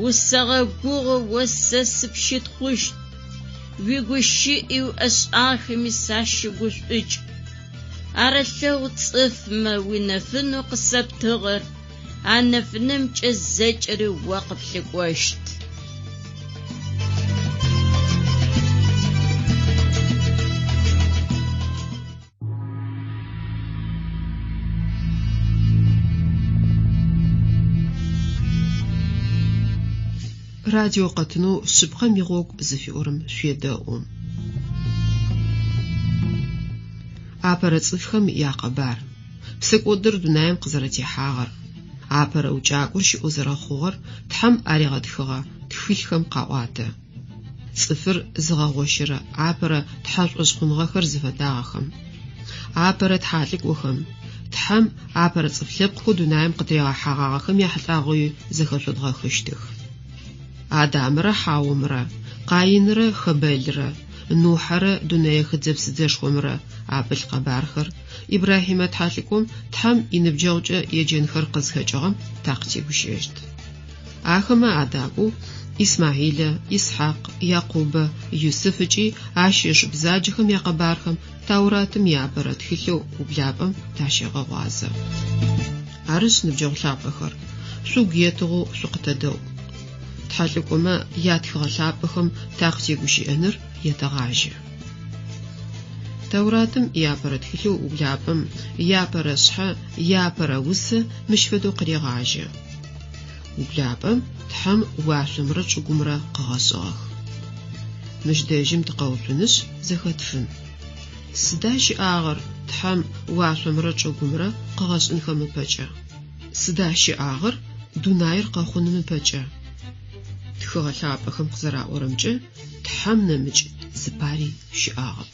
усэгъэгугъ осэ сыпщытхъущт, уигущыӏиу ӏэшӏахэми сащыгушӏукӏ. Арэлъэгъу цӏыфмэ уинэфынэу къысэптыгъэр, анэфынэмкӏэ зэкӏэри уэ къыплъыкӏуэщт. Радио къэтыну шъыпкъэм игъогу зыфиӏорым шъуедэӏу. Апэрэ цӏыфхэм якъэбар. Псыкӏодыр дунаем къызэрэтехьагъэр. Апэрэ укӏакӏор щыӏэу зэрэхъугъэр тхьэм арегъэтхыгъэ тхылъхэм къаӏуатэ. Цӏыфыр зыгъэгъощырэ апэрэ тхьэшӏошъхъуныгъэхэр зыфэдагъэхэм. Апэрэ тхьалӏыкӏохэм. Тхьэм апэрэ цӏыф лъэпкъхэу дунаем къытрегъэхьагъагъэхэм яхьылӏагъэуи зэхэшъодгъэхыщтых. Адамрэ Хьаумрэ, Къаинрэ Хэбэлрэ, Нухьэрэ дунэе хыдзэпсыдзэшхомрэ апылъ къэбархэр Ибрахимэ тхьалӏыкӏом тхьэм иныбджэгъукӏэ еджэнхэр къызхэкӏыгъэм тагътегущыӏэщт. Ахэмэ адакӏоу Исмаилэ, Исхьакъ, Якъубэ, Юсыф ыкӏи ащыщ бзаджэхэм якъэбархэм Тауратым иапэрэ тхылъэу ублапӏэм тащегъэгъуазэ. Арышъ ныбджэгъу лъапӏэхэр. Шъугу етыгъэу шъукъытэдэӏу. Тхьалӏыкӏомэ ятхыгъэ лъапӏэхэм тагътегущыӏэныр етэгъажьэ. Тауратым иапэрэ тхылъэу ублапӏэм япэрэ шъхьэ, япэрэ усэ мыщ фэдэу къырегъажьэ. Ублапӏэм тхьэм уашъомрэ чӏыгумрэ къыгъэшӏыгъэх. Мыщ дэжьым тыкъэуцунышъ зэхэтфын. Сыда щыӏагъэр тхьэм уашъомрэ чӏыгумрэ къыгъэшӏынхэм ыпэкӏэ? Сыда щыӏагъэр дунаир къэхъуным ыпэкӏэ? Тхыгъэ лъапӏэхэм къызэраӏорэмкӏэ тхьэм нэмыкӏ зыпари щыӏагъэп.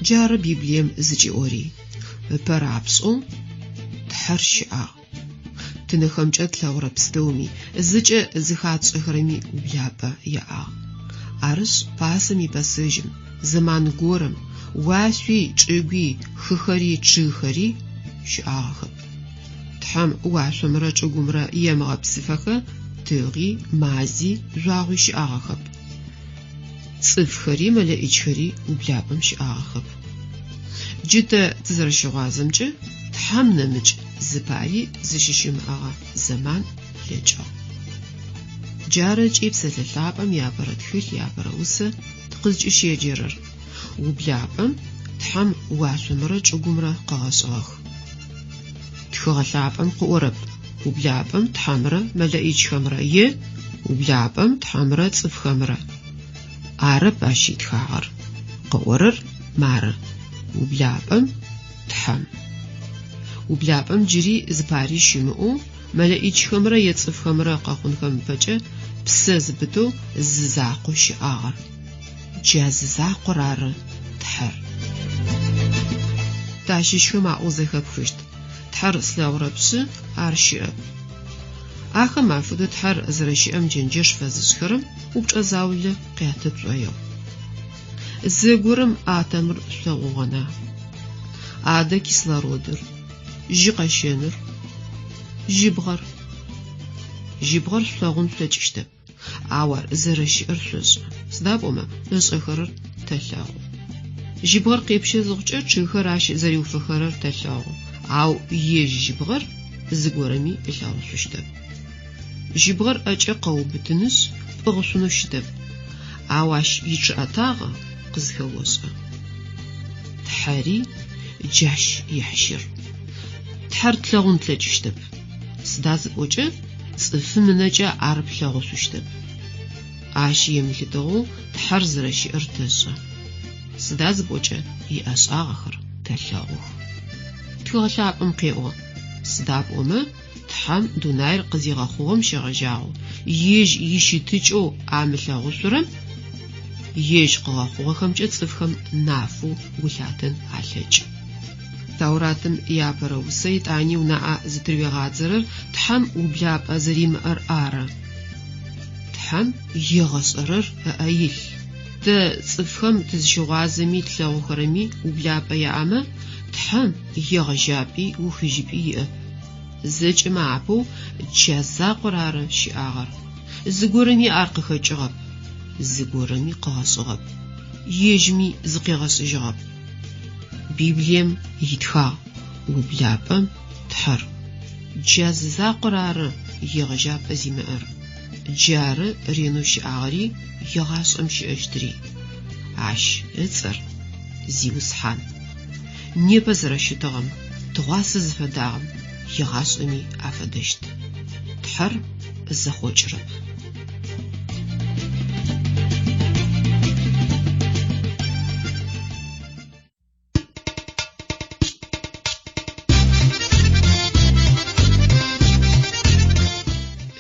Джары Библием зыкӏиӏори: «Ыпэрапшӏэу тхьэр щыӏагъ». Тыныхэмкӏэ тлъэгъурэ пстэуми зыкӏэ зыхатшӏэхэрэми ублапӏэ яӏагъ. Арышъ пасэм ипэсыжьым, зэман горэм уашъуи, чӏыгуи, хыхэри, чъыхэри щыӏагъэхэп. Тхьэм уашъомрэ чӏыгумрэ емыгъэпсыфэхэ тыгъи, мази, жъуагъуи щыӏагъэхэп. Цӏыфхэри, мэлэӏикӏхэри ублапӏэм щыӏагъэхэп. Джытэ тызэрэщыгъуазэмкӏэ тхьэм нэмыкӏ зыпари зыщыщымыӏагъэ зэман лэкӏыгъ. Джарэкӏи псэлъэ-лъапӏэм япэрэ тхылъ, япэрэ усэ тыкъызкӏыщеджэрэр. Ублапӏэм тхьэм уашъомрэ чӏыгумрэ къыгъэшӏыгъэх. Тхыгъэ лъапӏэм къыӏорэп: ублапӏэм тхьэмрэ мэлэӏикӏхэмрэ е ублапӏэм тхьэмрэ цӏыфхэмрэ. Арэп ащитхагъэр. Къыӏорэр мары. Ублапӏэм тхьэм. Ублапӏэм джыри зыпари щымыӏэу мэлэӏикӏхэмрэ ецӏыфхэмрэ къэхъунхэм ыпэкӏэ псэ зыпытэу зызакъоу щыӏагъэр. Джазы закъор ары тхьэр. Тащыщхэм аӏо зэхэпхыщт. Тхьэр слъэгъурэпшъы ар щыӏэп. Ахэм афэдэу тхьэр зэрэщыӏэм джэнджэш фэзышъхэрэм упчӏэзаулэ къятыпшӏоигъу. Зэгорэм атомыр шъогъугъэна. Адэ кислородыр, жьы къэщэныр, жьыбгъэр. Жьыбгъэр шъогъун шъокӏыщтэп. Ау ар зэрэщыӏэр шъошӏы. Сыда пӏомэ ышӏэхэрэр тэлъэгъу. Жьыбгъэр къепщэ зыгъукӏэ чъыгхэр ащ зэриуфэхэрэр тэлъэгъу. Ау ежь жьыбгъэр зыгорэми илъэгъушъущтэп. Жьыбгъэр ӏэкӏэ къэубытынышъ пӏыгъышъунэу щытэп. Ау ащ ичъыӏэтагъэ къызхэошӏэ. Тхьэри джащ ехьщыр. Тхьэр тлъэгъун тлъэкӏыщтэп. Сыда зыпӏокӏэ цӏыфым ынэкӏэ ар плъэгъушъущтэп. Ащ емылъытыгъэу тхьэр зэрэщыӏэр тэшӏэ. Сыда зыпӏокӏэ иӏэшӏагъэхэр тэлъэгъух. Тхыгъэ лъапӏэм къеӏо: сыда пӏомэ тхьэм дунаир къызигъэхъугъэм щегъэжьагъэу ежь ищытыкӏэу амылъэгъушъурэм ежь къыгъэхъугъэхэмкӏэ цӏыфхэм нафэу улъатэн алъэкӏ. Тауратым япэрэ усэ итӏани унаӏэ зытырегъадзэрэр тхьэм ублапӏэ зэримыӏэр ары. Тхьэм егъэшӏэрэр ыӏэилъ. Тэ цӏыфхэм тызщыгъуазэми тлъэгъухэрэми ублапӏэ яӏэмэ тхьэм егъэжьапӏи ухыжьыпӏи иӏэп. Зэкӏэмэ апэу джаз закъор ары щыӏагъэр. زغورمي ارقخچغب زغورمي قاسغب يجمي زقيغسجغب بيبليم يتخا وبلابم تحر جاز زاقرار يغجاب زيمئر جار رينوش اغري يغاس امشي اشتري عش اتصر زيوسحان نيبزر شتغم تغاس زفداغم يغاس امي افدشت تحر زخوجرب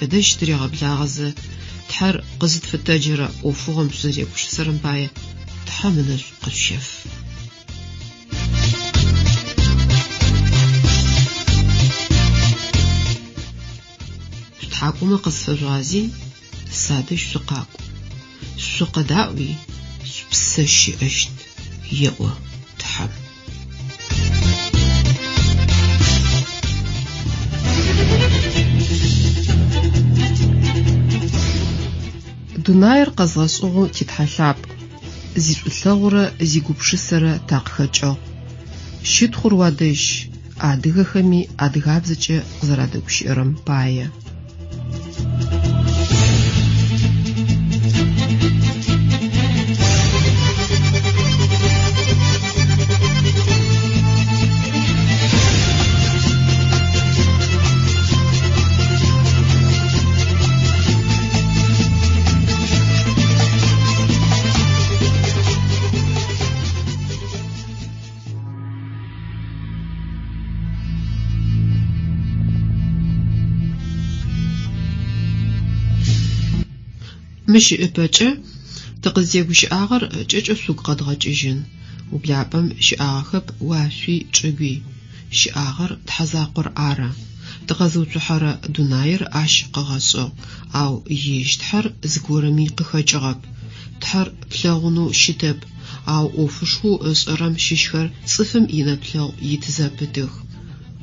ادش تريغ بلاغز تحر قزت في التاجرة وفوغم سريك وش سرم باية تحمل قشف تحاكم قصف الرازي سادش سقاكو سوق داوي بسشي اشت يقوى تحم دوناير قزغسوغو تتحلاب زيتلغورة زيغوبشسرة تاقخجو شتخور وادش ادغخمي ادغابزچ قزرادوشيرم باية مشي إباجة تقزيق شعار جاج سوق قدغجيجن وبلعبم شعاخب واسوي تشغي شعار تحزاقر عارة تغزو تحر دوناير عش قغصو أو يشتحر زغورمي قخجغب تحر بلاغنو شتب أو أوفشو أسرم ششخر صفم إنا بلاغ يتزابدغ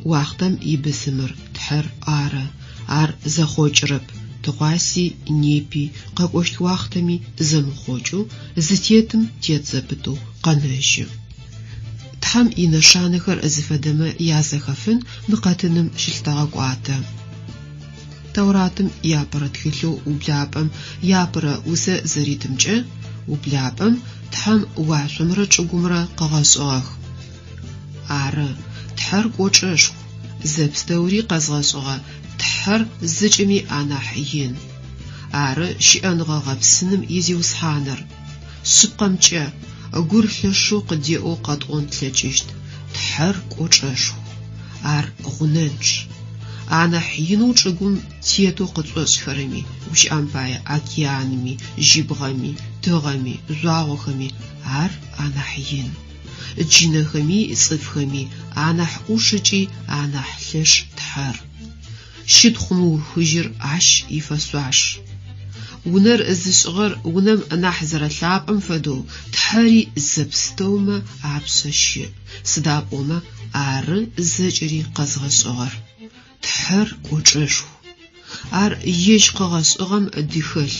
واختم يبسمر تحر عارة عار زخوجرب تغاسي نيبي قاقوشت واختمي زمخوجو زتيتم تيتزبتو قناجو تحم إنا شانخر أزفدما يازخفن نقاتنم شلتاقواتا توراتم يابرا تخلو وبلابم يابرا وسا زريتمجا وبلابم تحم واشمرا تشغمرا قغاسوغ عارا تحر قوشاشو زبستوري قزغاسوغا تحر زجمي أنا حيين عار شيئانغا غابسنم يزيوس حانر سبقمجا أقول لشو قد يأو قد تلاجيشت تحر قوشاشو عار غنانش أنا حيينو تشغم تيتو قد خرمي وش أمبايا أكيانمي جيبغمي تغمي زواغمي عار أنا حيين جينخمي صفخمي أنا حقوشجي أنا حلش تحر شدخمو هجر عش يفسواش ونر الزشغر ونم نحزر اللعب فدو تحري زبستوما عبسش صدابوما عر زجري قزغشغر تحر قوششو عر يش قغشغم دخل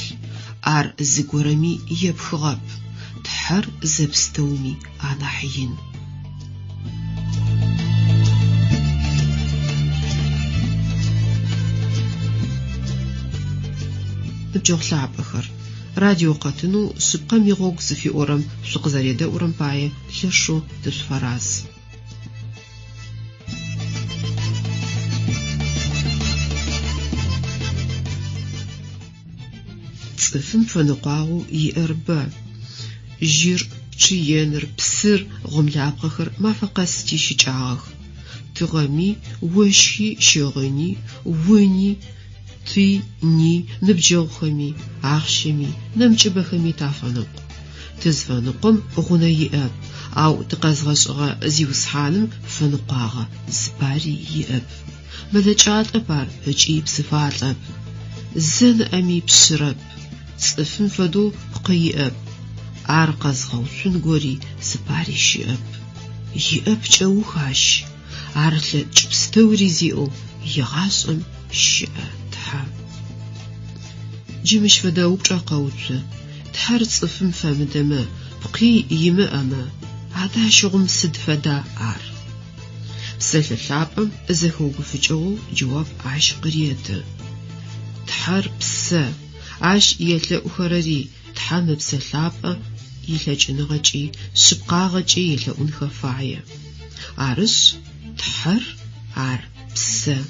عر زغورمي يبخغب تحر زبستومي أنا حين نبجوغ لعب أخر راديو قاتنو سبقا ميغوغ زفي أورم سوق زريدة أورم باية لشو تسفراز تصفن فنقاغو يأربا جير تشيينر بسر غملعب أخر ما فقاستي شجاغ تغمي وشي شغني وني تي ني نبجوخمي عخشمي نمجبخمي تافنق تزفنقم غنى يأب أو تقزغشغ زيوسحانم فنقاغ زباري يأب ملجات أبار هجيب صفات أب زن أمي بشرب صفن فدو قيأب عرقزغو سنغوري زباري شيأب يأب جوخاش عرل جبستوري زيو يغاسم شيأب جمش فداوب قوتو تحر صفم فمدما بقي يمأما عدا شغم سد فدا عار بسلة لعبم إذا هو بفجأو جواب عاش قريت تحر بسا عاش يتلا أخرري تحام بسا لعبم يتلا جنغجي سبقاغجي يتلا أنخفاعي عرس تحر عار بسا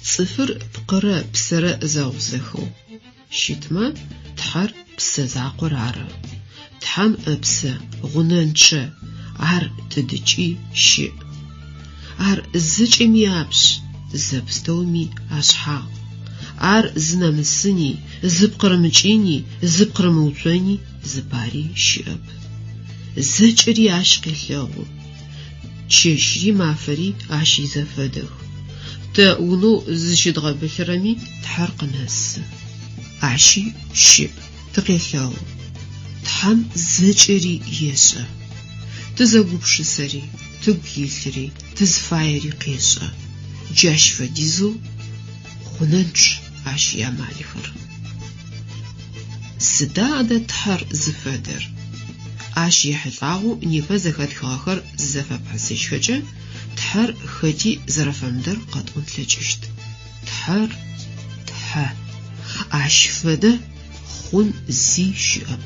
صفر بقرة بسرة زاوزخو شتما تحر بسا زاقر عرا تحام بسا غنانشا عر تدجي شيء عر زج ميابش زبستومي أشحا عر زنامسني زبقر مجيني زبقر موتواني زباري شيب زجري عشق اللغو تشيشري معفري عشي زفدغ تاونو زشد غبشرمي تحرق ناس عشي شيب تقيلغو تحم زجري يسا تزغوبش سري تقيلري تزفايري قيسا جاش فديزو خننش عشيا مالفر سدادة تحر زفادر عشي حلقاغو نيفازخات خاخر زفا بحسيش فجا تحر خدي زرفمدر قد انتلجشت تحر عش فدا خون زي شاب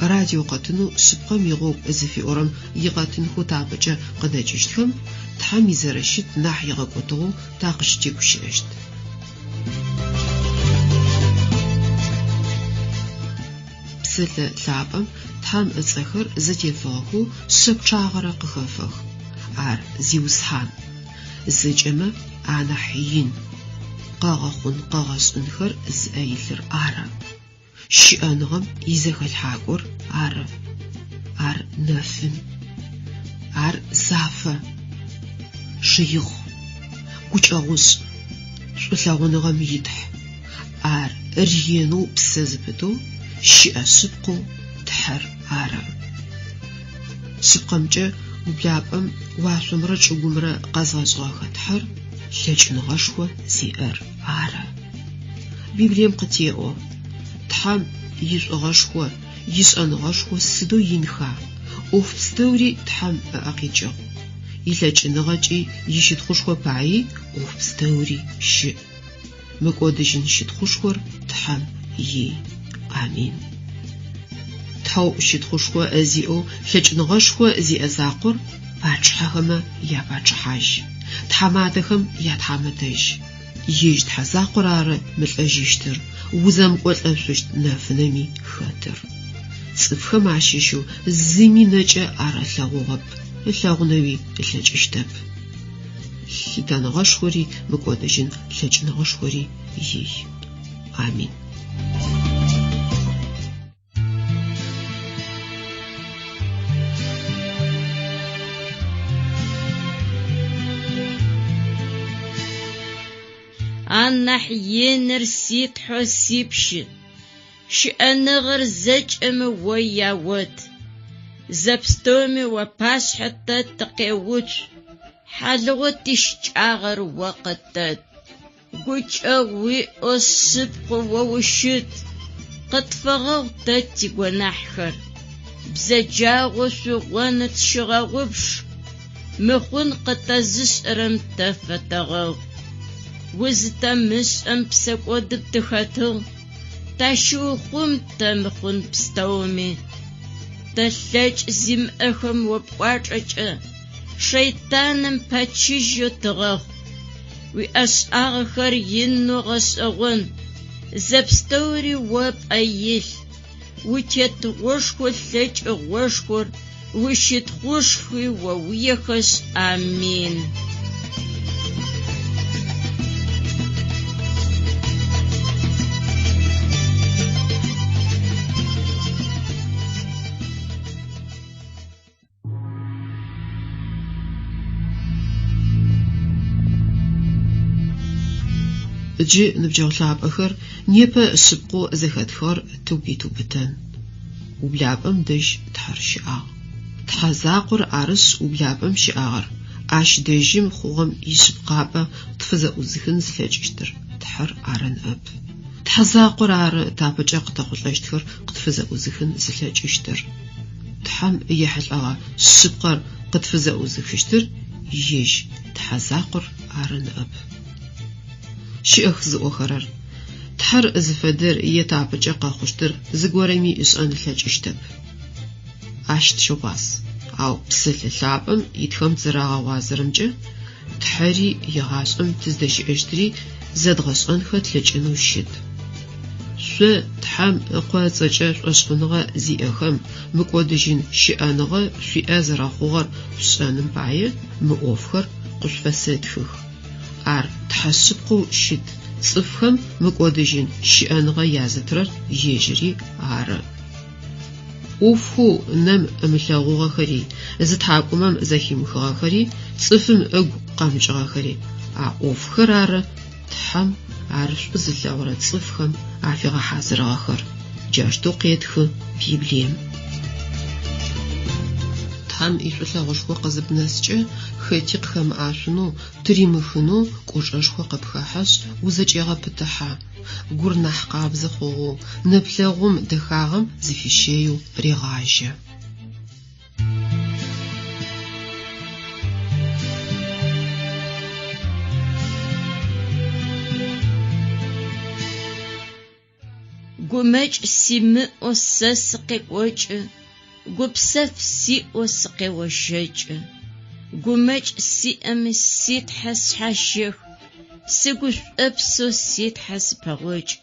راديو قطنو سبقا ميغوب ازفي اورم يقاتن خو تابجا قداجشتكم تحمي زرشت ناح يغاقوتو تاقشتي كشرشت بسل لعبم تحم اتسخر زتي فاخو سبچاغرا قخفخ عر زيوسحان زجمة عنا حيين قاغخون قاغس انخر زايلر عرا شئانغم يزخ الحاقور عر نفن عر زافة شيخ كوش أغوز شلاغونغم يدح عر رينو بسزبتو شئا سبقو تحر عرا سبقمجا وبلابم واسمرج وقمرا قزغزغاخ تحر لجن غشوة زيار عرا بيبليم قتيئو تحم يسأغشوة يسأنغشوة سدو ينخا وفستوري تحم أقيجو يلجن غجي يشدخشوة باعي وفستوري شئ مقودجن شدخشور تحم يي آمين تحو شدخشوة أزيئو لجن غشوة زي أزاقر باجحهما يا باجحاج تحمادهم يا تحمدج يجد حزاقرار متلجيشتر وزم قول أبسوشت نافنمي خاطر صفخم عشيشو زمي نجا عرا لاغوغب لاغنوي لجشتب لدان غشوري مقودجن لجن غشوري يي آمين أنح ينرسيت حسيبشت شأنغر زج وياوت زبستومي وباش حتى تقيوت حلوت تشجعغر وقتت قوش أوي أصبق ووشت قد فغوتت ونحخر بزجاغو سوغانت شغاغبش مخون قتزس رمت فتغو وزتمس أمسك ودبتخاتو تاشو خمت مخون بستومي تلاج زم أخم وبواجع شيطان باتشيجو تغاخ وأسأغخر ينو غسأغن زبستوري واب أيل وتيت غشخو تلاج غشخور وشت غشخي وويخس آمين جي نبجاو لعب أخر نيبا سبقو زخدخار توبيتو بتن وبلعبم دج تحر شعاغ تحزاقر عرس وبلعبم شعاغر ащ дэжьым хъугъэм ишъыпкъапӏэ тфызэӏузыхын зылъэкӏыщтыр тхьэр арен ӏэп. Тхьэзакъор ары тапэкӏэ къытэхъулӏэщтхэр къытфызэӏузыхын зылъэкӏыщтыр. Тхьэм ехьылӏэгъэ шъыпкъэр къытфызэӏузыхыщтыр ежь тхьэзакъор арен ӏэп. Щыӏэх зыӏохэрэр. Тхьэр зыфэдэр етапэкӏэ къэхъущтыр зыгорэми ышӏэн лъэкӏыщтэп. Ащ тщыгъуас. Ау псылъэ лъапӏэм итхэм зырагъэгъуазэрэмкӏэ тхьэри егъашӏэм тыздэщыӏэщтыри зэдгъэшӏэнхэ тлъэкӏынэу щыт. Шъо тхьэм ыкъоцӏэкӏэ шӏошхыныгъэ зиӏэхэм мыкӏодыжьын щыӏэныгъэ шъуиӏэ зэрэхъугъэр шӏэным пае мы ӏофхэр къушъуфэсэтхых. Ар тхьэшъыпкъэу щыт. Цӏыфхэм мыкӏодыжьын щыӏэныгъэ язытырэр ежьыри ары. Ӏофхэу нэм ымылъэгъугъэхэри, зытхьакӏумэм зэхимыхыгъэхэри, цӏыфым ыгу къэмыкӏыгъэхэри, а ӏофхэр ары тхьэм арышӏу зылъэгъурэ цӏыфхэм афигъэхьазырыгъэхэр. Джащтэу къетхы Библием. Тхьэм ишӏулъэгъушхо къызыбнэскӏэ хэти къыхэмыӏашъунэу, тыримыхынэу кӏошӏэшхо къыпхахьэшъ узэкӏегъэпытыхьэ. Гур нахь къабзэ хъугъэу, нэплъэгъум дэхагъэм зыфищею регъажьэ. Гумэкӏ симыӏо сэ сыкъекӏокӏы, гупсэф сиӏо сыкъеощэкӏы. Гумэкӏ сиӏэми ситхьэ сшъхьащэх, сигушӏопсэу ситхьэ сыпэгъокӏ.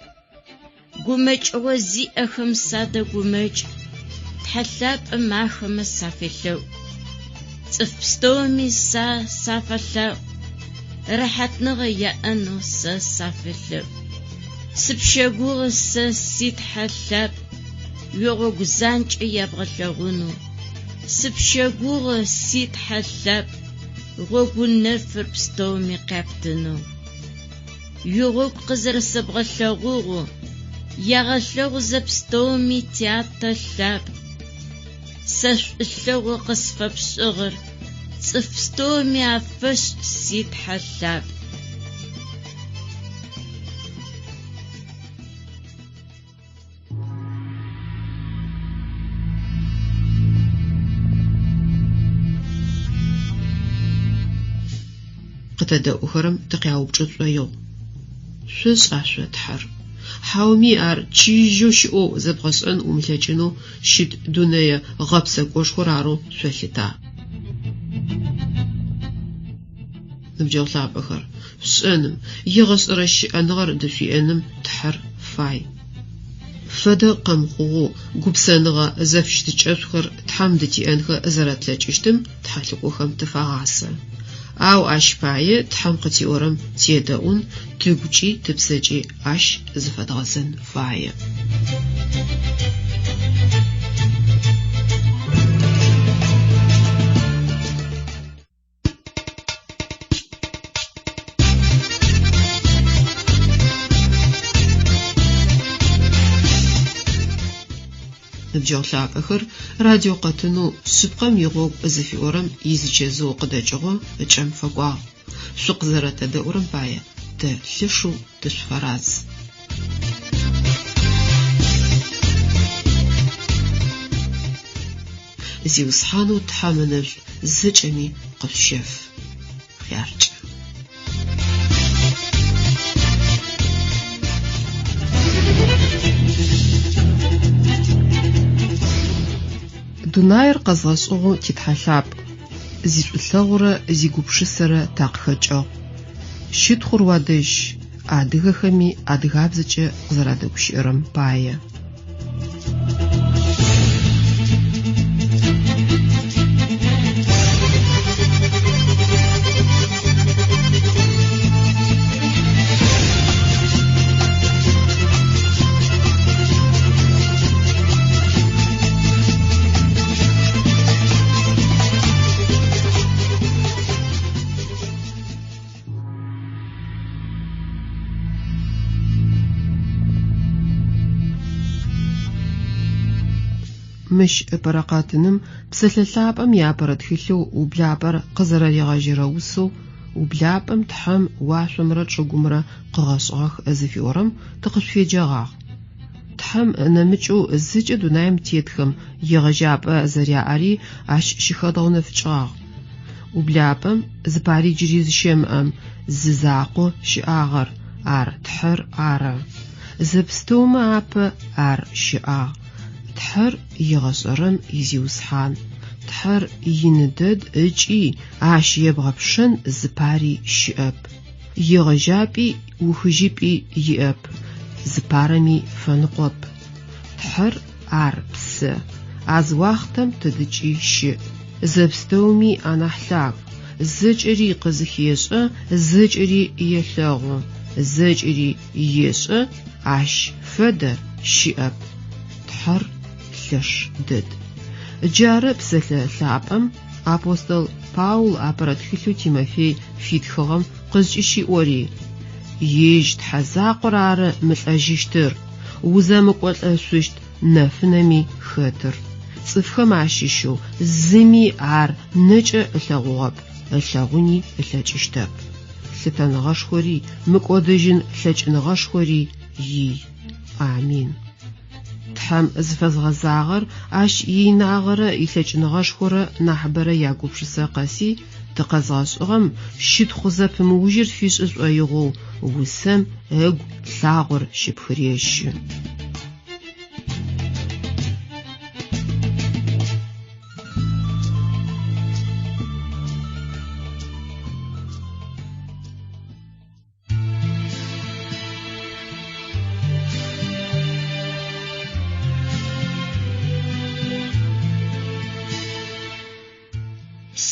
Гумэкӏыгъо зиӏэхэм садэгумэкӏ, тхьэлъапӏэ махэмэ сафелъэӏу. Цӏыф пстэуми сафэлъэӏу, рэхьатныгъэ яӏэнэу сэ сафелъэӏу. Сыпщэгугъэ сэ ситхьэлъапӏ, уигъогу занкӏэ ябгъэлъэгъунэу. Сыпщэгугъэ ситхьэлъапӏ, гъогу нэфыр пстэуми къяптынэу. Уигъогу къызэрэсэбгъэлъэгъугъэу, ягъэлъэгъу зэпстэуми тятэлъапӏ. Сэ шӏулъэгъу къысфэпшӏыгъэр, цӏыф пстэуми афэшӏ ситхьэлъапӏ. Къытэдэӏухэрэм тыкъяупчӏышъоигъу. Шъошӏа тхьэр. Хьауми ар чыжьэу щыӏоу зэбгъэшӏэн умылъэкӏынэу щыт дунэе гъэпсэкӏошхор арэу шъолъыта. Ныбджэгъу лъапӏэхэр. Шӏэным егъэшӏэрэ щыӏэныгъэр дэшъуиӏэным тхьэр фай. Фэдэ къэмыхъугъэу гупсэныгъэ зэфщытыкӏэшъухэр тхьэм дытиӏэнхэ зэрэтлъэкӏыщтым тхьэлъыкъохэм тыфагъасэ. Ау ащ пае тхьэм къытиӏорэм тедэӏун, тыгукӏи тыпсэкӏи ащ зыфэдгъэзэн фае. Ныбджэгъу лъапӏэхэр радио къэтынэу шъыпкъэм игъогу зыфиӏорэм изычэзыу къыдэкӏыгъо ыкӏэм фэкӏуагъ. Шъукъызэрэтэдэӏурэм пае тэ лъышэу тышъуфэрадз. Зиусхьанэу тхьэмэнэжъ зэкӏэми къыщэф. Хъяркӏэ. Дунаер къэзгъэшӏыгъэу титхьэлъапӏ. Зишӏулъэгъурэ зигупшысэрэ такъыхэкӏыгъ. Щытхъур уадэжь адыгэхэми адыгабзэкӏэ къызэрадэгущыӏэрэм пае. мыщ ыпэракъатыным псэлъэлъапӏэм япэрэ тхылъэу ублапӏэр къызэрэригъэжьэрэ усэу ублапӏэм тхьэм уашъомрэ чӏыгумрэ къыгъэшӏыгъэх зыфиӏорэм тыкъышъуеджэгъагъ. Тхьэм нэмыкӏэу зыкӏэ дунаим тетхэм егъэжьапӏэ зэряӏэри ащ щыхэдгъэунэфыкӏыгъагъ. Ублапӏэм зыпари джыри зыщемыӏэм зы закъо щыӏагъэр ар тхьэр ары. Зэпстэумэ апэ ар щыӏагъ. Тхьэр игъэшӏэрэм изиусхьан. Тхьэр ины дэд ыкӏи ащ ебгъэпшэн зыпари щыӏэп. Егъэжьапӏи ухыжьипӏи иӏэп. Зыпарэми фэныкъоп. Тхьэр ар псы. Аз уахътэм тэдыкӏи щыӏ. Зэпстэуми анахь лъаг. Зэкӏэри къызыхешӏэ, зэкӏэри елъэгъу. Зэкӏэри ешӏэ, ащ фэдэ щыӏэп. Тхьэр лъэш дэд. Джары псэлъэлъапӏэм апостол Паул апэрэ тхылъэу Тимофей фитхыгъэм къызкӏыщиӏори: «Ежь тхьэзакъор ары мылӏэжьыщтыр, узэмыкӏолӏэшъущт нэфынэми хэтыр». Цӏыфхэм ащыщэу зыми ар нэкӏэ ылъэгъугъэп, ылъэгъуни ылъэкӏыщтэп. Лъытэныгъэшхори мыкӏодыжьын лъэкӏыныгъэшхори ий. Амин. Тхьэм зыфэзгъэзагъэр ащ инагъэрэ илъэкӏыныгъэшхорэ нахьыбэрэ ягупшысэ къэси тыкъэзгъэшӏыгъэм щытхъу зэпымыужьыр фишӏышӏоигъоу усэм эгу лъагъор щыпхырещы.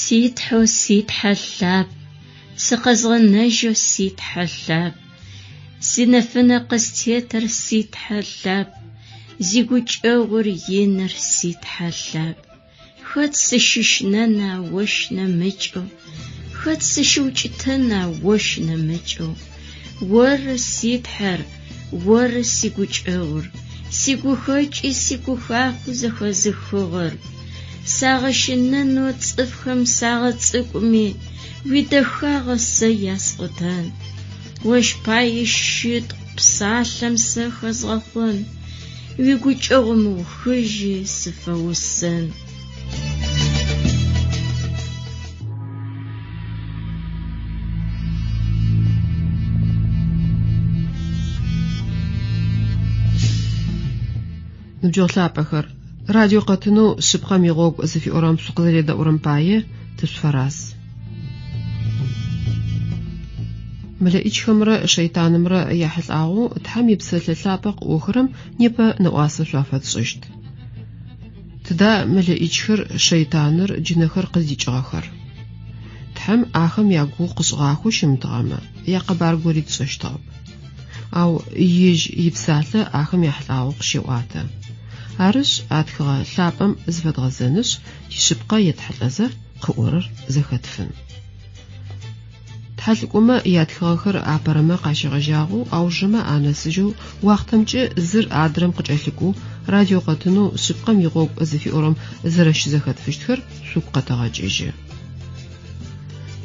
Ситхьо ситхьэлъап, сыкъэзгъэнэжьо ситхьэлъап, синэфынэ къыстетыр ситхьэлъап, зигукӏэгъур иныр ситхьэлъап. Хэт сыщыщнэна ощ нэмыкӏэу, хэт сыщыукӏытэна ощ нэмыкӏэу. Ор ситхьэр, ор сигукӏэгъур, сигухэкӏи сигухаху зэхэзыхыгъэр. Сагъэщынэнэу цӏыфхэм сагъэцӏыкӏуми, уидэхагъэ сэ ясӏотэн. Ощ пае щытӏ псалъэм сэ хэзгъэхъон, уигукӏэгъум ухыжьи сыфэусэн. Ныбджэгъу радио къэтынэу шъыпкъэм игъогу зыфиӏорэм шъукъызэредэӏурэм пае тышъуфэрас. Мэлэӏикӏхэмрэ шэйтанымрэ яхьылӏагъэу тхьэм ипсэлъэлъапӏэ къыӏохэрэм непэ нэӏуасэ шъуафэтшӏыщт. Тыда мэлэӏикӏхэр шэйтаныр джынэхэр къыздикӏыгъэхэр. Тхьэм ахэм ягугъу къышӏыгъахэу щымытыгъэмэ якъэбар гори тшӏэщтыгъэп. Ау ижь ипсалъэ ахэм яхьылӏагъэу къыщеӏуатэ. Арышъ атхыгъэ лъапӏэм зыфэдгъэзэнышъ тишъыпкъэ етхьылӏэзэр къыӏорэр зэхэтфын. Тхьэлӏыкӏомэ ятхыгъэхэр апэрэмэ къащегъэжьагъэу аужэмэ анэсыжьэу уахътэмкӏэ зыр адрэм къыкӏэлъыкӏу радио къэтынэу шъыпкъэм игъогу зыфиӏорэм зэрэщызэхэтфыщтхэр шъугу къэтэгъэкӏыжьы.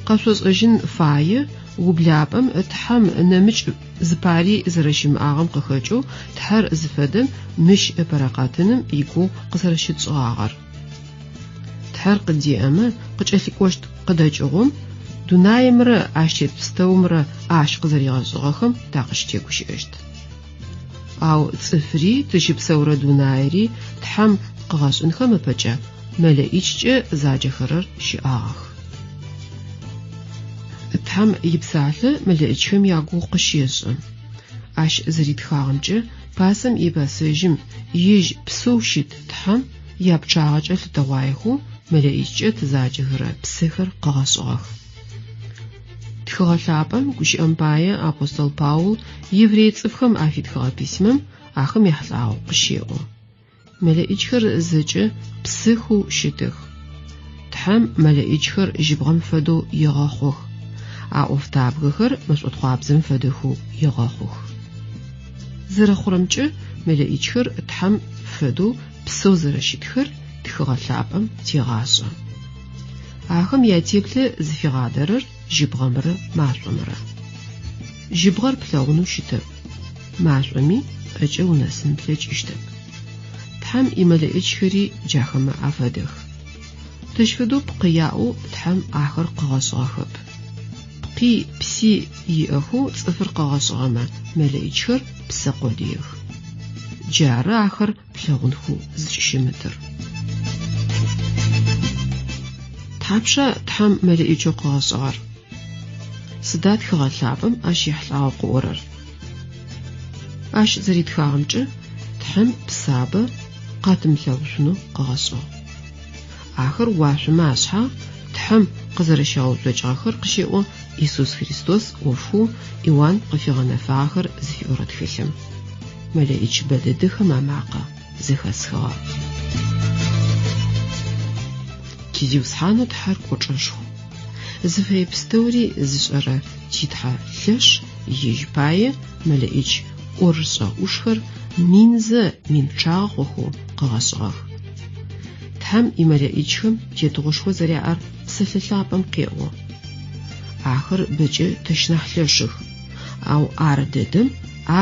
Къэшъошӏэжьын фае ублапӏэм тхьэм нэмыкӏ зыпари зэрэщымыӏагъэм къыхэкӏэу тхьэр зыфэдэм мыщ ыпэракъатыным игугъу къызэрэщытшӏыгъагъэр. Тхьэр къыдеӏэмэ къыкӏэлъыкӏощт къыдэкӏыгъом дунаемрэ ащ тетпстэумрэ ащ къызэригъэшӏыгъэхэм такъыщытегущыӏэщт. Ау цӏыфри тыщыпсэурэ дунаери тхьэм къыгъэшӏынхэм ыпэкӏэ мэлэӏикӏкӏэ заджэхэрэр щыӏагъэх. Тхьэм ипсалъэ мэлэӏикӏхэм ягугъу къыщешӏы. Ащ зэритхагъэмкӏэ пасэм ибэсэжьым ижь псэу щыт тхьэм япчъагъэкӏэ лъытэгъуаехэу мэлэӏикӏкӏэ тызаджэхэрэ псыхэр къыгъэшӏыгъэх. Тхыгъэ лъапӏэм гущыӏэм пае апостол Паул еврей цӏыфхэм афитхыгъэ письмэм ахэм яхьылӏагъэу къыщеӏо. Мэлэӏикӏхэр зэкӏэ псыхэу щытых. Тхьэм мэлэӏикӏхэр жьыбгъэм фэдэу егъэхъох. А ӏофтабгэхэр мэшӏотхъуабзэм фэдэхэу егъэхъох. Зэрэхъурэмкӏэ мэлэӏикӏхэр тхьэм фэдэу псэу зэрэщытхэр тхыгъэ лъапӏэм тегъашӏэ. Ахэм ятеплъэ зыфигъадэрэр жьыбгъэмрэ машӏомрэ. Жьыбгъэр плъэгъунэу щытэп, машӏоми ӏэкӏэ унэсын плъэкӏыщтэп. Тхьэм имэлъэӏэкӏхэри джахэмэ афэдэх. Тэшфэдэу пкъы яӏэу тхьэм ахэр къыгъэшӏыгъэхэп. Пкъи пси иӏэхэу цӏыфыр къыгъэшӏыгъэмэ мэлъэӏэкӏхэр псэ къодыех. Джары ахэр плъэгъунхэу зыкӏыщымытыр. Тхьапшъэ тхьэм мэлъэӏэкӏэу къыгъэшӏыгъэр? Сыда тхыгъэ лъапӏэм ащ ехьылӏагъэу къыӏорэр? Ащ зэритхагъэмкӏэ тхьэм псабэ къатымылъэгъушъунэу къыгъэшӏыгъ. Ахэр уашъомэ ашъхьагъ тхьэм къызэрэщагъэуцокӏыгъэхэр къыщеӏо Иисус Христос ӏофу Иоанн къыфигъэнэфагъэхэр зыфиӏорэ тхылъым. Мэлъэӏэкӏ бэдэдэхэм амакъэ зэхэсхыгъэ. Тизиусхьанэу тхьэр кӏочӏэшху. Зыфэепстэури зышӏэрэ титхьэ лъэш ежь пае мэлъэӏэкӏ ӏорышӏэ ӏушхэр минзэ минчъагъэхэу къыгъэшӏыгъэх. Тхьэм имэлъэӏэкӏхэм тетыгъушхо зэряӏэр псэлъэ лъапӏэм къеӏо. Ахэр бэкӏэ тэщнахь лъэшых, ау ары дэдэм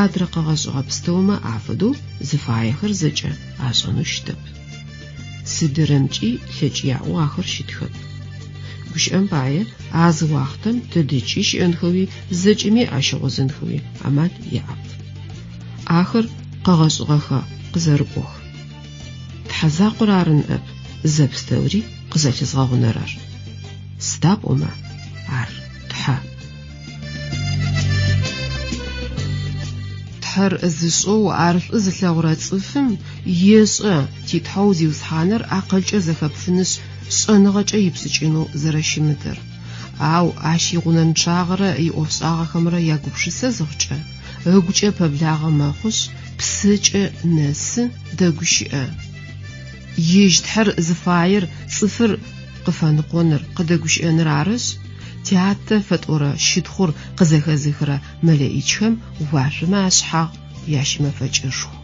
адрэ къыгъэшӏыгъэ пстэумэ афэдэу зыфаехэр зэкӏэ ашӏэнэу щытэп. Сыдырэмкӏи лъэкӏияӏэу ахэр щытхэп. Гущыӏэм пае азы уахътэм тэдыкӏи щыӏэнхэуи зэкӏэми ащыгъозынхэуи амал яӏэп. Ахэр къыгъэшӏыгъэха къызэрыкӏох. Тхьэзакъор ары ныӏэп, зэпстэури къызэлъызгъэгъунэрэр. Сыда пӏомэ? Ар тхьэ. Тхьэр зышӏоу арышӏу зылъэгъурэ цӏыфым ешӏэ титхьэу зиусхьанэр акъылкӏэ зэхэпфыныш шӏэныгъэкӏэ ипшӏыкӏынэу зэрэщымытыр. Ау ащ игъунэнчъагъэрэ иӏофшӏагъэхэмрэ ягупшысэ зыхъукӏэ, ыгукӏэ пэблагъэ мэхъуш, псыкӏэ нэсы дэгу щыӏэ. Ежь тхьэр зыфаер цӏыфыр къыфэныкъоныр, къыдэгущыӏэныр арышъ, театэ фэтӏорэ щытхъур къызэхэзыхрэ мэлъэӏэкӏхэм уашъомэ ашъхьагъ ящымэфэкӏышху.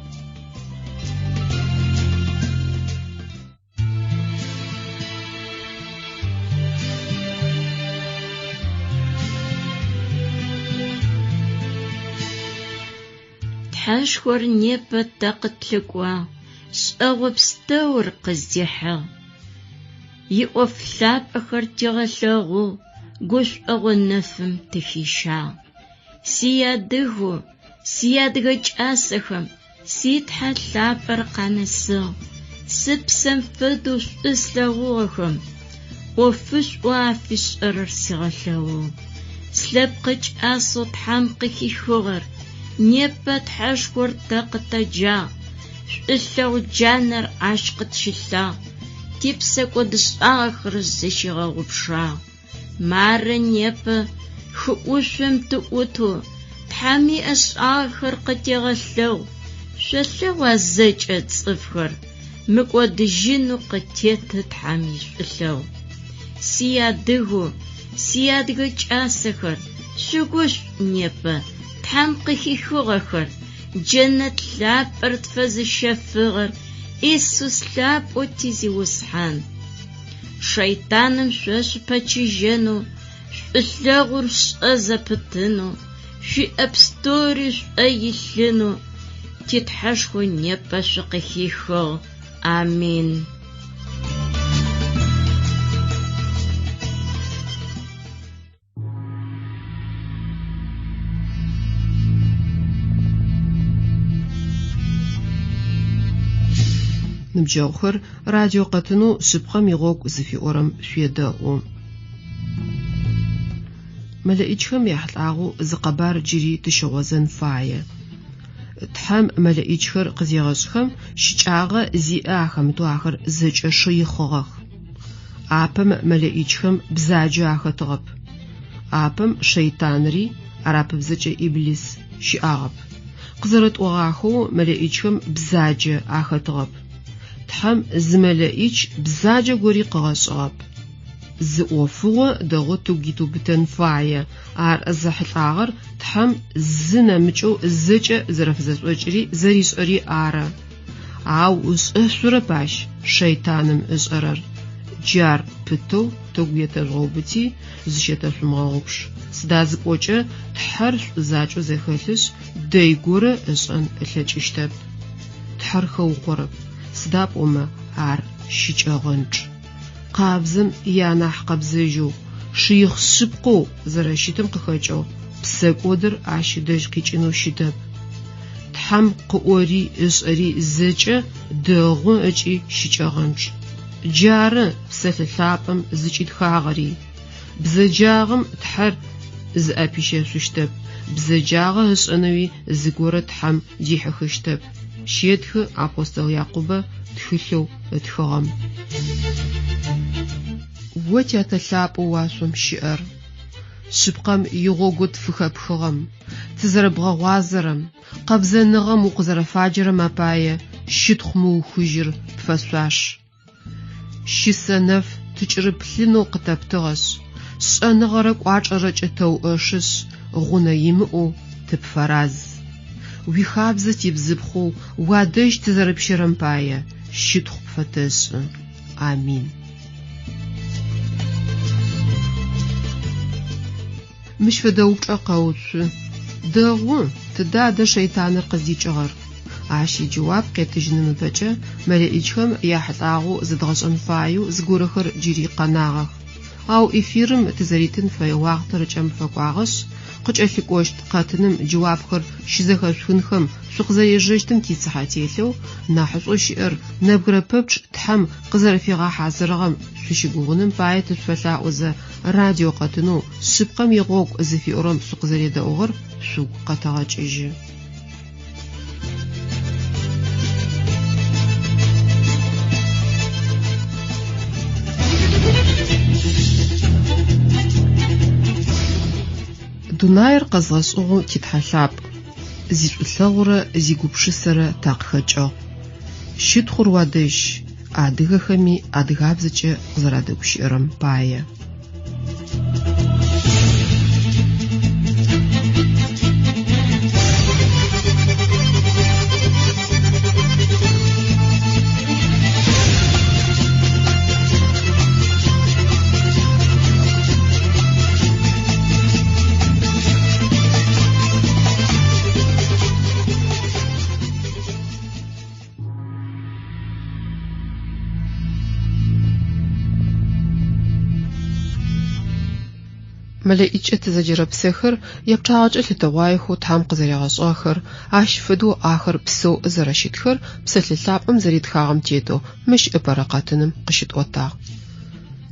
Тхьэшхор непэ тэ къытлъыкӏуа, шӏэгъо пстэур къыздехьыгъ. Иӏоф лъапӏэхэр тигъэлъэгъу, гушӏогъо нэфым тыфищагъ. Сиадыгъу, сиадыгэ кӏасэхэм ситхьэ лъапӏэр къанэсыгъ. Сыпсэм фэдэу шӏу слъэгъугъэхэм ӏофышӏо афишӏэрэр сигъэлъэгъугъ. Слъэпкъэ кӏасэу тхьэм къыхихыгъэр непэ тхьэшхор тэ къытэджагъ. Шӏулъэгъу джанэр ащ къытщылъагъ. Типсэ кӏодышӏагъэхэр зыщигъэгъупшагъ. Мары непэ хыӏушъом тыӏутэу тхьэми ӏэшӏагъэхэр къытегъэлъэгъу. Шъолъэгъуа зэкӏэ цӏыфхэр мыкӏодыжьынэу къытеты тхьэм ишӏулъэгъу. Сиадыгъу, сиадыгэ кӏасэхэр шъугушӏу непэ тхьэм къыхихыгъэхэр. Джэнэт лъапӏэр тфэзыщэфыгъэр Иисус лъапӏэу тизиусхьан. Шайтаным шъошъупэчыжьэнэу, шӏулъэгъур шӏэ зэпытынэу, шъуиӏэ пстори шӏэ илъынэу титхьэшхо непэ шъукъыхихыгъ. Амин. Ныбджэгъухэр радио къэтынэу шъыпкъэм игъогу зыфиӏорэм шъуедэӏу. Мэлъэӏэкӏхэм яхьылӏагъэу зыкъэбар джыри тыщыгъозэн фае. Тхьэм мэлъэӏэкӏхэр къызегъэшӏхэм щыкӏагъэ зиӏэ ахэмытэу ахэр зэкӏэ шъоихъыгъэх. Апэм мэлъэӏэкӏхэм бзаджэ ахэтыгъэп. Апэм шайтанри арапыбзэкӏэ иблис щыӏагъэп. Къызэрэтӏугъахэу мэлъэӏэкӏхэм бзаджэ ахэтыгъэп. Тхьэм зымэлъэӏэкӏ бзаджэ гори къыгъэшӏыгъэп. Зыӏофыгъо дэгъо тугитубытэн фае. Ар зэхьылӏагъэр тхьэм зы нэмыкӏэу зэкӏэ зэрэфызэшӏокӏри зэришӏэри ары. Ау ышӏэшъурэ бащ шейтаным ышӏэрэр. Джар пытэу тыгуетэжъоубыти зыщетэшъумгъэгъупш. Сыда зыпӏокӏэ тхьэр шӏузакӏэу зэхэлъышъ дэй горэ ышӏэн ылъэкӏыщтэп. Тхьэр хэухъорэп. Сыда пӏомэ ар щыкӏэгъэнчӏ. Къабзэм янахь къэбзэжьэу шыих шъыпкъэу зэрэщытым къыхэкӏэу псэкӏодыр ащ дэжь къикӏынэу щытэп. Тхьам къыӏори ышӏэри зэкӏэ дэгъу ыкӏи щыкӏэгъэнчӏ. Джары псэлъэ-лъапӏэм зыкӏитхагъэри. Бзэджагъым тхьэр зыӏэпищэшъущтэп. Бзэджагъэ ышӏэнэуи зыгорэ тхьам дихьыхыщтэп. Щетхы апостол Якъубэ тхылъэу ытхыгъэм. О тятэлъапӏэу уашъом щыӏэр. Шъыпкъэм игъогу тфыхэпхыгъэм, тызэрэбгъэгъуазэрэм, къэбзэныгъэм укъызэрэфаджэрэм апае щытхъу мыухыжьыр пфэшъуаш. Щысэнэф тыкӏырыплъынэу къытэптыгъэшъ. Шӏэныгъэрэ кӏуачӏэрэкӏэ тэуӏэшышъ. Гъунэ имыӏэу тыпфэраз. Уихабзэ тибзыпхъоу уадэжь тызэрэпщэрэм пае щытхъу пфэтэшӏы. Амин. Мыщ фэдэ упчӏэ къэуцу. Дэгъу, тыда адэ шейтаныр къыздикӏыгъэр? Ащ иджыуап къетыжьным ыпэкӏэ мэлэӏикӏхэм яхьылӏагъэу зыдгъэшӏэн фаеу зыгорэхэр джыри къэнагъэх. Ау эфирым тызэритын фэй уагътэрыкӏэм фэкӏуагъэшъ. Къыкӏэлъыкӏощт къэтыным джыуапхэр щызэхэшъухынхэм шъукъызэежьэщтым тицыхьателъэу нахьышӏо щыӏэр нэбгырэ пэпчъ тхьэм къызэрэфигъэхьазырыгъэм шъущыгугъыным пае тышъуфэлъаӏозэ радио къэтынэу шъыпкъэм игъогу зыфиӏорэм шъукъызэредэӏугъэр шъугу къэтэгъэкӏыжьы. Дунаир къэзгъэшӏыгъэу титхьэлъапӏ. Зишӏулъэгъурэ зигупшысэрэ такъхэкӏыгъ. Щытхъур уадэжь адыгэхэми адыгабзэкӏэ къызэрадэгущыӏэрэм пае. Мэлэӏикӏэ тызэджэрэ псэхэр епчъагъэкӏэ лъытэгъуаехэу тхьам къызэрегъэшӏыгъэхэр, ащ фэдэу ахэр псэу зэрэщытхэр псэлъэ-лъапӏэм зэритхагъэм тетэу мыщ ыпэрэ къэтыным къыщытӏотагъ.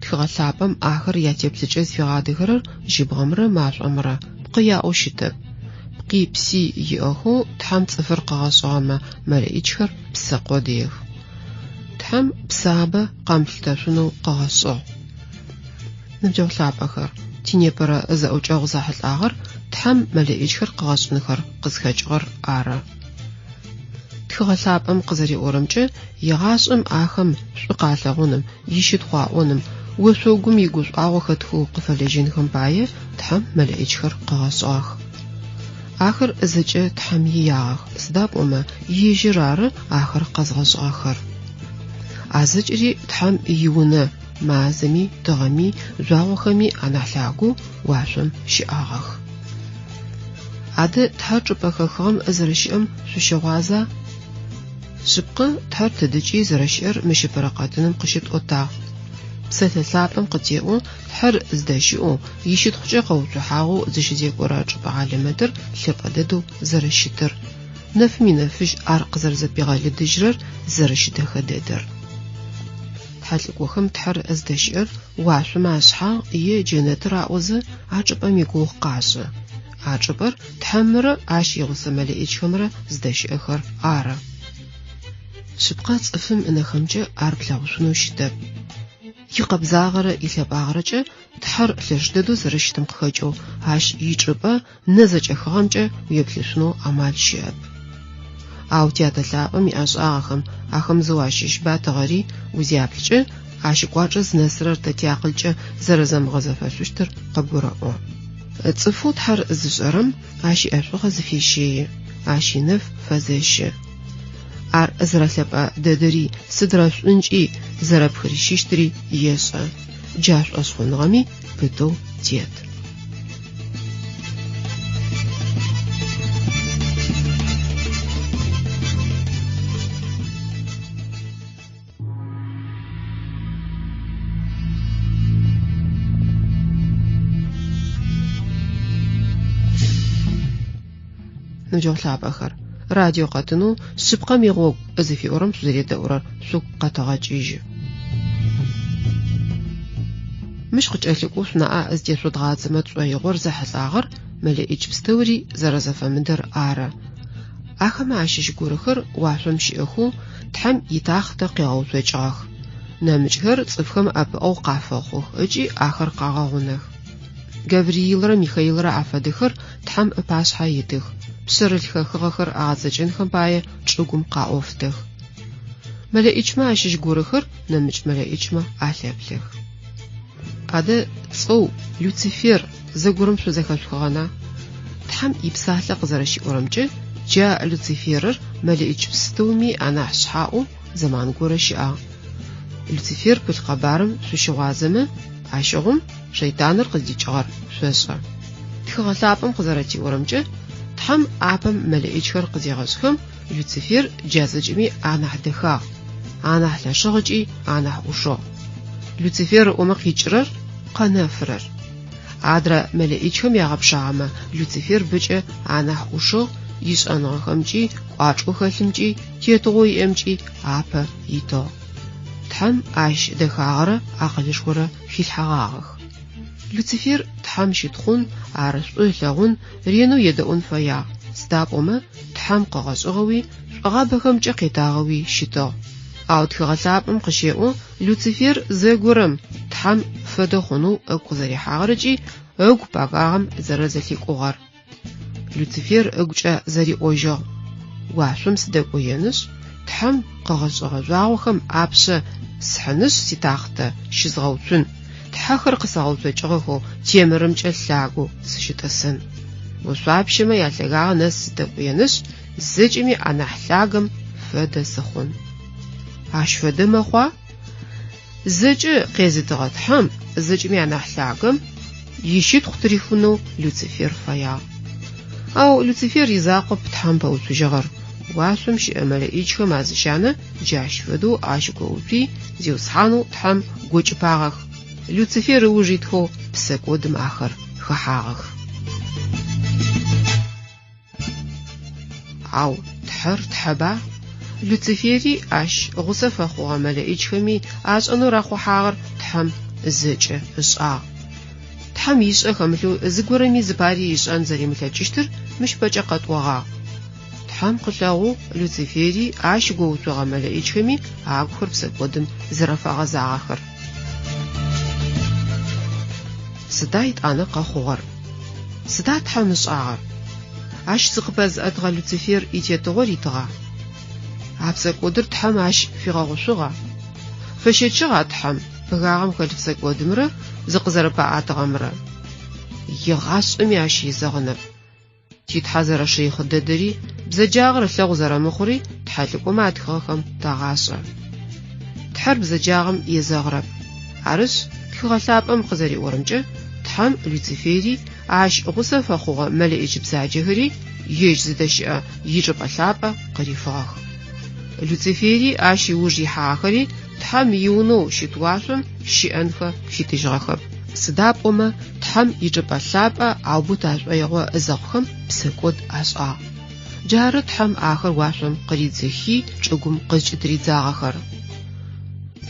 Тхыгъэ лъапӏэм ахэр ятеплъыкӏэ зыфигъадыгэрэр жьыбгъэмрэ машӏомрэ пкъы яӏэу щытэп. Пкъи пси иӏэхэу тхьам цӏыфыр къыгъэшӏыгъэмэ мэлэӏикӏхэр псэкъо дех. Тхьам псабэ къамылъытэшъунэу къыгъэшӏыгъ. Ныбджэгъу лъапӏэхэр тинепэрэ зэӏукӏэгъу захьылӏагъэр тхьам мэлэӏикӏхэр къыгъэшӏыныхэр къызхэкӏыгъэр ары. Тхыгъэ лъапӏэм къызэриӏорэмкӏэ игъашӏэм ахэм шӏу къалъэгъуным, ищытхъуаӏоным, ошъогум игушӏуагъо хэтхэу къыфэлэжьынхэм пае тхьам мэлэӏикӏхэр къыгъэшӏыгъэх. Ахэр зэкӏэ тхьам иягъэх. Сыда пӏомэ ижьыр ары ахэр къэзгъэшӏыгъэхэр. Азэкӏри тхьам иунэ мазэми, дыгъэми, жъуагъохэми анахь лъагэу уашъом щыӏагъэх. Адэ тхьэр чӏыпӏэхэхыгъэм зэрэщыӏэм шъущыгъуаза? Шъыпкъэ тхьэр тыдыкӏи зэрэщыӏэр мыщыпэрэ къэтыным къыщытӏотагъ. Псэлъэ-лъапӏэм къытеӏо тхьэр здэщыӏэу ищытхъукӏэ къэуцухьагъэу зыщызекӏорэ чӏыпӏэ гъэлэмэтыр лъэпӏэ дэдэу зэрэщытыр. Нэфми нэфыжь ар къызэрэзэпигъэлыдыжьырэр зэрэщытэхэ дэдэр. Тхьэлӏыкӏохэм тхьэр здэщыӏэр уашъом ашъхьагъ е джэнэтыр аӏозы а чӏыпӏэм игугъу къашӏы. А чӏыпӏэр тхьэмрэ ащ игъусэ мэлэӏикӏхэмрэ здэщыӏэхэр ары. Шъыпкъэ цӏыфым ынэхэмкӏэ ар плъэгъушъунэу щытэп. Икъэбзагъэрэ илъэпӏагъэрэкӏэ тхьэр лъэш дэдэу зэрэщытым къыхэкӏэу ащ ичӏыпӏэ нэзэкӏэхыгъэмкӏэ уеплъышъунэу амал щыӏэп. Ау тятэлъапӏэм иӏэшӏагъэхэм ахэм зыуащыщ батыгъэри узяплъыкӏэ ащыкӏуачӏэ зынэсырэр тэ тиакъылкӏэ зэрэзэмыгъэзэфэшъущтыр къыбгурэӏо. Цӏыфэу тхьэр зышӏэрэм ащ иӏэшӏугъэ зыфещее, ащ инэф фэзэщы. ар зралъэпӏэ дэдэри сыдрашӏункӏи зэрэпхырищыщтри ешӏэ. Джашӏо шӏоныгъэми пытэу тет. Ныбджэгъу радио къэтыну шъыпкъэм игъогу зыфиӏорэм шъузэредэӏурэр шъугу къэтэгъэкӏыжьы. Мыщ къыкӏэлъыкӏоу шъунаӏэ зытешъодгъадзэмэ тшӏоигъор зэхьылӏагъэр мэлэӏикӏ пстэури зэрэзэфэмыдэр ары. Ахэмэ ащыщ горэхэр уашъом щыӏэхэу тхьэм итахтэ къегъэуцокӏыгъэх. Нэмыкӏхэр цӏыфхэм ӏэпыӏэу къафэхъух ыкӏи ахэр къагъэгъунэх. Гавриилрэ Михаилрэ афэдэхэр тхьэм ыпашъхьэ итых. Пшъэрылъхэхыгъэхэр агъэзэкӏэнхэм пае чӏыгум къаӏофтых. Мэлэӏикӏмэ ащыщ горэхэр нэмыкӏ мэлэӏикӏмэ алъэплъых. Адэ цӏоу Люцифер зэгорэм шъузэхэшъухыгъэна? Тхьэм ипсалъэ къызэрэщиӏорэмкӏэ джа Люциферыр мэлэӏикӏ пстэуми анахь шъхьаӏэу зэман горэ щыӏагъ. Люцифер пыл къэбарым шъущыгъуазэмэ ащыгъум шэйтаныр къыздикӏыгъэр шъошӏэ. Тхыгъэ лъапӏэм къызэрэтиӏорэмкӏэ тхьэм апэм мэлэӏикӏхэр къызегъэшӏхэм Люцифер джазэкӏми анахь дэхагъ, анахь лъэшыгъыкӏи анахь ӏушыгъ. Люцифер ӏомэ къикӏырэр къэнэфырэр. Адрэ мэлэӏикӏхэм ягъэпшагъэмэ Люцифер быкӏэ анахь ӏушыгъ, ишӏэныгъэхэмкӏи кӏуачӏэу хэлъымкӏи тетыгъэу иӏэмкӏи апэ итыгъ. Тхьэм ащ дэхагъэрэ акъылышхорэ хилъхьэгъагъэх. Люцифер тхьэм щитхъун, арышӏу илъэгъун, ренэу едэӏун фэягъ. Сыдапӏомэ тхьэм къыгъэшӏыгъэуи шӏугъабэхэмкӏэ къетагъэуи щытыгъ. Ау тхыгъэ лъапӏэм къыщеӏо Люцифер зэгорэм тхьэм фэдэ хъунэу ыгу къызэрихьагъэрыкӏи ыгу пӏагагъэм зэрэзэлъикӏугъэр. Люцифер ыгукӏэ зэриӏожьыгъ. Уашъом сыдэкӏоенышъ тхьэм къыгъэшӏыгъэ жъуагъохэм апшъэ схьыныжъ ситахтэ щызгъэуцун. Тхьэхэр къысэгъэуцокӏыгъэхэу темырымкӏэ лъагэу сыщытэсын. Ошъуапщэмэ ялъэгагъэ нэс сыдэкӏоенышъ зэкӏэми анахь лъагэм фэдэ сыхъун. Ащ фэдэ мэхъуа? Зэкӏэ къезытыгъэ тхьэм зэкӏэми анахь лъагэм ищытхъу трихунэу Люцифер фэягъ. Ау Люцифер изакъоп тхьэм пэуцужьыгъэр. Уашъом щыӏэ мэлэӏикӏхэм азыщанэ джащ фэдэу ащыгоупи зиусхьанэу тхьэм гокӏыпагъэх. Люцифер ыуж итхэу псэкӏодым ахэр хэхьагъэх. Ау тхьэр тхьэба? Люцифери ащ гъусэ фэхъугъэ мэлэӏикӏхэми ашӏэнэу рахъухьагъэр тхьэм зэкӏэ ышӏагъ. Тхьэм ишӏэ хэмылъэу зыгорэми зыпари ишӏэн зэримылъэкӏыщтыр мыщ пэкӏэ къэтӏуагъагъ. Тхьэм къылъэгъу Люцифери ащ гоуцогъэ мэлэӏикӏхэми агухэр псэкӏодым зэрэфагъэзагъэхэр. Сыда итӏанэ къэхъугъэр? Сыда тхьэм ышӏагъэр? Ащ зыкъыпэзыӏэтыгъэ Люцифер итетыгъор итыгъа? Апсэкӏодыр тхьэм ащ фигъэгъушъугъа? Фэщэчыгъа тхьэм пыгагъэм хэлъ псэкӏодымрэ зыкъызэрэпаӏатыгъэмрэ? Игъашӏэми ащ изэгъынэп. Титхьэ зэрэшъыихы дэдэри бзэджагъэр лъэгъу зэрэмыхъури тхьэлыкӏомэ атхыгъэхэм тагъашӏэ. Тхьэр бзэджагъэм езэгъырэп. Арышъ тхыгъэ лъапӏэм къызэриӏорэмкӏэ тхьэм Люцифери ащ гъусэ фэхъугъэ мэлэӏикӏ бзаджэхэри ежь зыдэщыӏэ ичӏыпӏэ лъапӏэ къырифыгъэх. Люцифери ащ иуж ихьагъэхэри тхьэм иунэу щытуашъом щыӏэнхэ хитыжьыгъэхэп. Сыдапӏомэ тхьэм ичӏыпӏэ лъапӏэ аубыт ашӏоигъо ызэгъухэм псэкӏод ашӏагъ. Джары тхьэм ахэр уашъом къыридзыхи чӏыгум къызкӏытридзагъэхэр.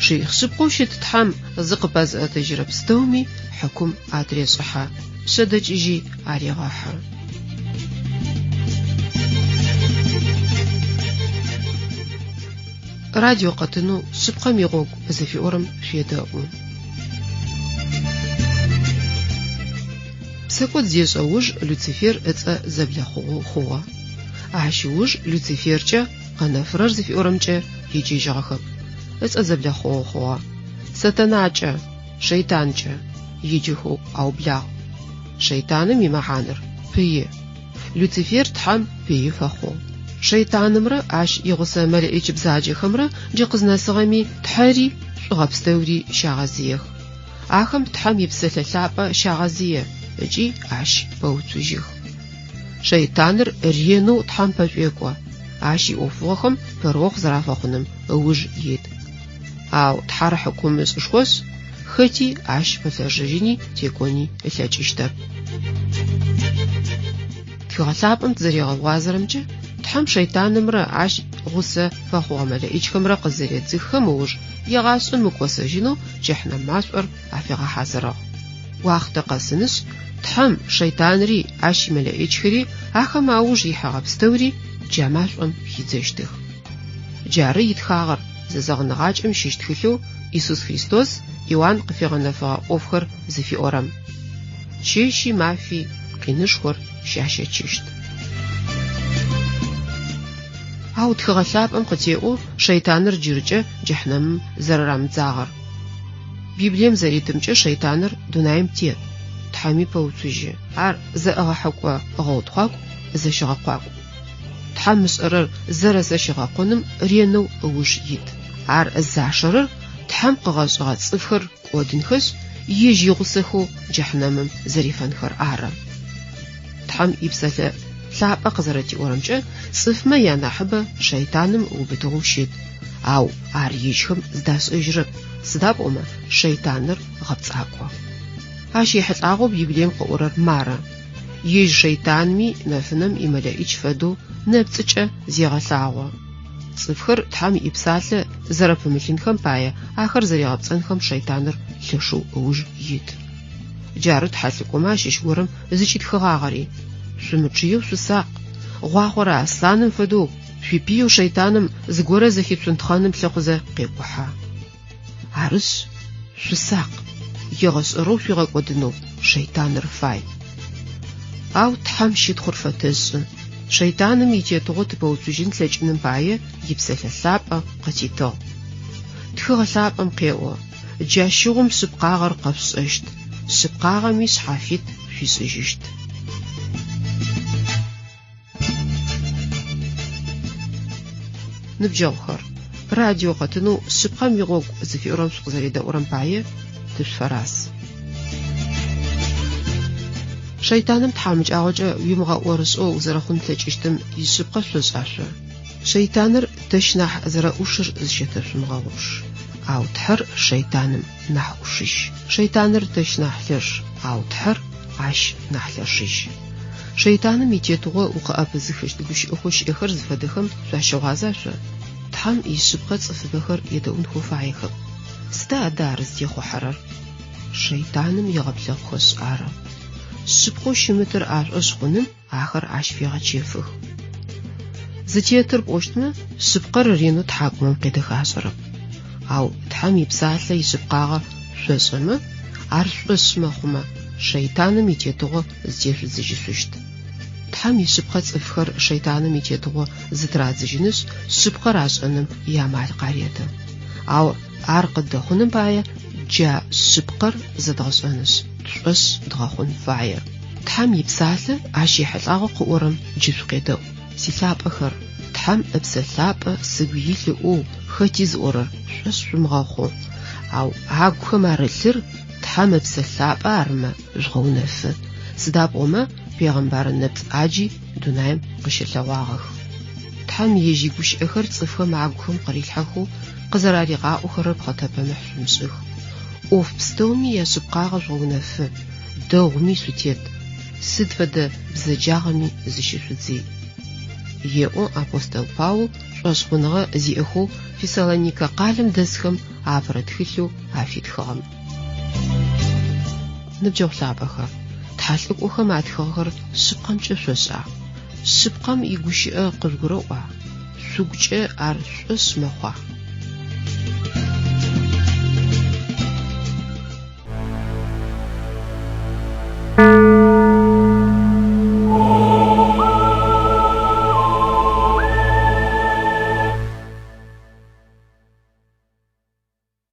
Шъиих шъыпкъэу щыт тхьэм зыкъыпэзыӏэтэжьырэ пстэуми хьыкум атрешӏыхьэ, пшъэдэкӏыжьи арегъэхьы. Радио къэтыну шъыпкъэм игъогу зыфиӏорэм шъуедэӏу. Псэкӏод зешӏэ уж Люцифер ыцӏэ зэблэхъугъэу хъугъэ. Ащ иуж Люциферкӏэ къэнэфырэр зыфиӏорэмкӏэ иджыжьыгъэхэп. Ыцӏэ зэблэхъугъэу хъугъэ. Сатанакӏэ, шэйтанкӏэ иджыхэу аублагъ. Шэйтаным имэхьаныр пые. Люцифер тхьэм пые фэхъугъ. Шейтанымрэ ащ игъусэ мэлэӏикӏ бзаджэхэмрэ джы къызнэсыгъэми тхьэри шӏугъэпстэури щагъэзыех. Ахэм тхьэм ипсэлъэ лъапӏэ щагъэзые ыкӏи ащ пэуцужьых. Шейтаныр ренэу тхьэм пэшӏуекӏо, ащ иӏофыгъэхэм пэрогъ зэрафэхъуным ыуж ит. Ау тхьэр хьыкум ышӏошъ, хэти ащ пэлъэжьыжьыни текӏони ылъэкӏыщтэп. Тхыгъэлъапӏэм тызэригъэуазэрэмкӏэ, тхьэм шейтанымрэ ащ гъусэ фэхъугъэ мэлэӏикӏхэмрэ къызэредзыххэм ыуж егъашӏэн мыкӏосэжьынэу джахьнэмашӏор афегъэхьазырыгъ. Уахътэ къэсыныжъ, тхьэм шейтанри ащ имэлэӏикӏхэри ахэм ауж ихьэгъэпстэури джамашӏом хидзэщтых. Джары итхагъэр зэзэгъныгъакӏэм щыщ тхылъэу Иисус Христос Иоанн къыфегъэнэфыгъэ ӏофхэр зыфиӏорэм. Чэщи мафи къинышхор щащэчыщт. Ау тхыгъэлъапӏэм къытеӏо шейтаныр джыркӏэ джахьнэмым зэрырамыдзагъэр. Библием зэритымкӏэ шейтаныр дунаим тет, тхьэми пэуцужьы. Ар зэӏыгъэхьэкӏо ыгъэутхъуакӏу, зэщыгъэкъуакӏу. Тхьэм ышӏэрэр зэрэзэщыгъэкъоным ренэу ыуж ит. Ар зашэрэр тхьэм къыгъэшӏыгъэ цӏыфхэр кӏодынхэшъ ежь игъусэхэу джахьнэмым зэрифэнхэр ары. Тхьэм ипсэлъэ лъапӏэ къызэрэтиӏорэмкӏэ цӏыфмэ янахьыбэ шейтаным убытыгъэу щыт. Ау ар ежьхэм здашӏыжьырэп, сыда пӏомэ шейтаныр гъэпцӏакӏо. Ащ ехьылӏагъэу Библием къыӏорэр мары. Ежь шейтанми нэфынэм имэлэӏикӏ фэдэу нэпцӏыкӏэ зегъэлъагъо. Цӏыфхэр тхьэм ипсалъэ зэрэпымылъынхэм пае ахэр зэригъэпцӏэнхэм шейтаныр лъэшэу ыуж ит. Джары тхьэлъыкӏомэ ащыщ горэм зыкӏитхыгъагъэри: «Шъумычъыеу шъусакъ, гъуахъорэ асланым фэдэу шъуипиеу шейтаным зыгорэ зэхитшъунтхъэным плъэкъузэ къекӏухьа». Арышъ, шъусакъ, егъэшӏэрэу шъуигъэкӏодынэу шейтаныр фай. Ау тхьэм щитхъур фэтэжъы. Шейтаным итетыгъо тыпэуцужьын тлъэкӏыным пае ипсэлъэ лъапӏэ къытитыгъ. Тхыгъэлъапӏэм къеӏо: «Джащыгъум шъыпкъагъэр къэпшӏэщт, шъыпкъагъэми шъхьафит шъуишӏыжьыщт». Ныбджэгъухэр, радио къэтынэу шъыпкъэм игъогу зыфиӏорэм шъукъызэредэӏурэм пае тышъуфэрас. Шейтаным тхьамыкӏагъокӏэ уимыгъэӏорышӏэу узэрэхъун плъэкӏыщтым ишъыпкъэ шъошӏашъо. Шейтаныр тэщ нахь зэрэӏушыр зыщетэшъумыгъэгъуш. Ау тхьэр шейтаным нахь ӏушыщ. Шейтаныр тэщ нахь лъэш, ау тхьэр ащ нахь лъэшыщ. Шейтаным итетыгъо укъыӏэпызыхэщт гущыӏэхъо щыӏэхэр зыфэдэхэм шъуащэгъуаза шъо. Тхьэм ишъыпкъэ цӏыфыбэхэр едэӏунхэу фаехэп. Сыда ада ар зытехъухьэрэр? Шейтаным игъэплъэхъухэшъ ары. Шъыпкъэу щымытыр ӏашӏош хъуным ахэр ащ фегъэчефых. Зытетыр пӏощтмэ шъыпкъэр ренэу тхьакӏумэм къедэхашӏэрэп. Ау тхьэм ипсалъэ ишъыпкъагъэ шъошӏэмэ, ар шъошъмэ хъумэ, шейтаным итетыгъо зытешъузыжьышъущт. Тхьэм ишъыпкъэ цӏыфхэр шейтаным итетыгъо зытрадзыжьыныш шъыпкъэр ашӏэным ямал къарета. Ау ар къыдэхъуным пае джа шъыпкъэр зэдгъэшӏэнышъ, шъошъ дгъэхъун фае. Тхьэм ипсалъэ ащ ехьылӏагъэу къыӏорэм джышъу къедэӏу: «Силъапӏэхэр, тхьэм ыпсэ лъапӏэ сыгу илъыӏоу хэти зыӏорэр шъошъ шъумыгъэхъу. Ау агухэм арылъыр тхьэм ыпсэ лъапӏэ арымэ жъугъэунэфы. Сыда пӏомэ Пегъэмбар нэпцӏ аджи дунаим къыщэлъэгъуагъэх». Тхьэм ежь игущыӏэхэр цӏыфхэм агухэм къырилъхьэхэу къызэраригъаӏохэрэп гъэтэпэмыхь шъумышӏых. ӏоф пстэуми яшъыпкъагъэ жъугъэунэфы, дэгъуми шъутет, сыд фэдэ бзэджагъэми зыщышъудзей. Еӏо апостол Паул шӏошъхъуныгъэ зиӏэхэу Фессалоникэ къалэм дэсхэм апэрэ тхылъэу афитхыгъэм. Ныбджэгъу лъапӏэхэр, тхьэлӏыкӏохэм атхыгъэр шъыпкъэмкӏэ шъошӏа. Шъыпкъэм игущыӏэ къызгурэӏуа, шъугукӏэ ар шъошъ мэхъуа.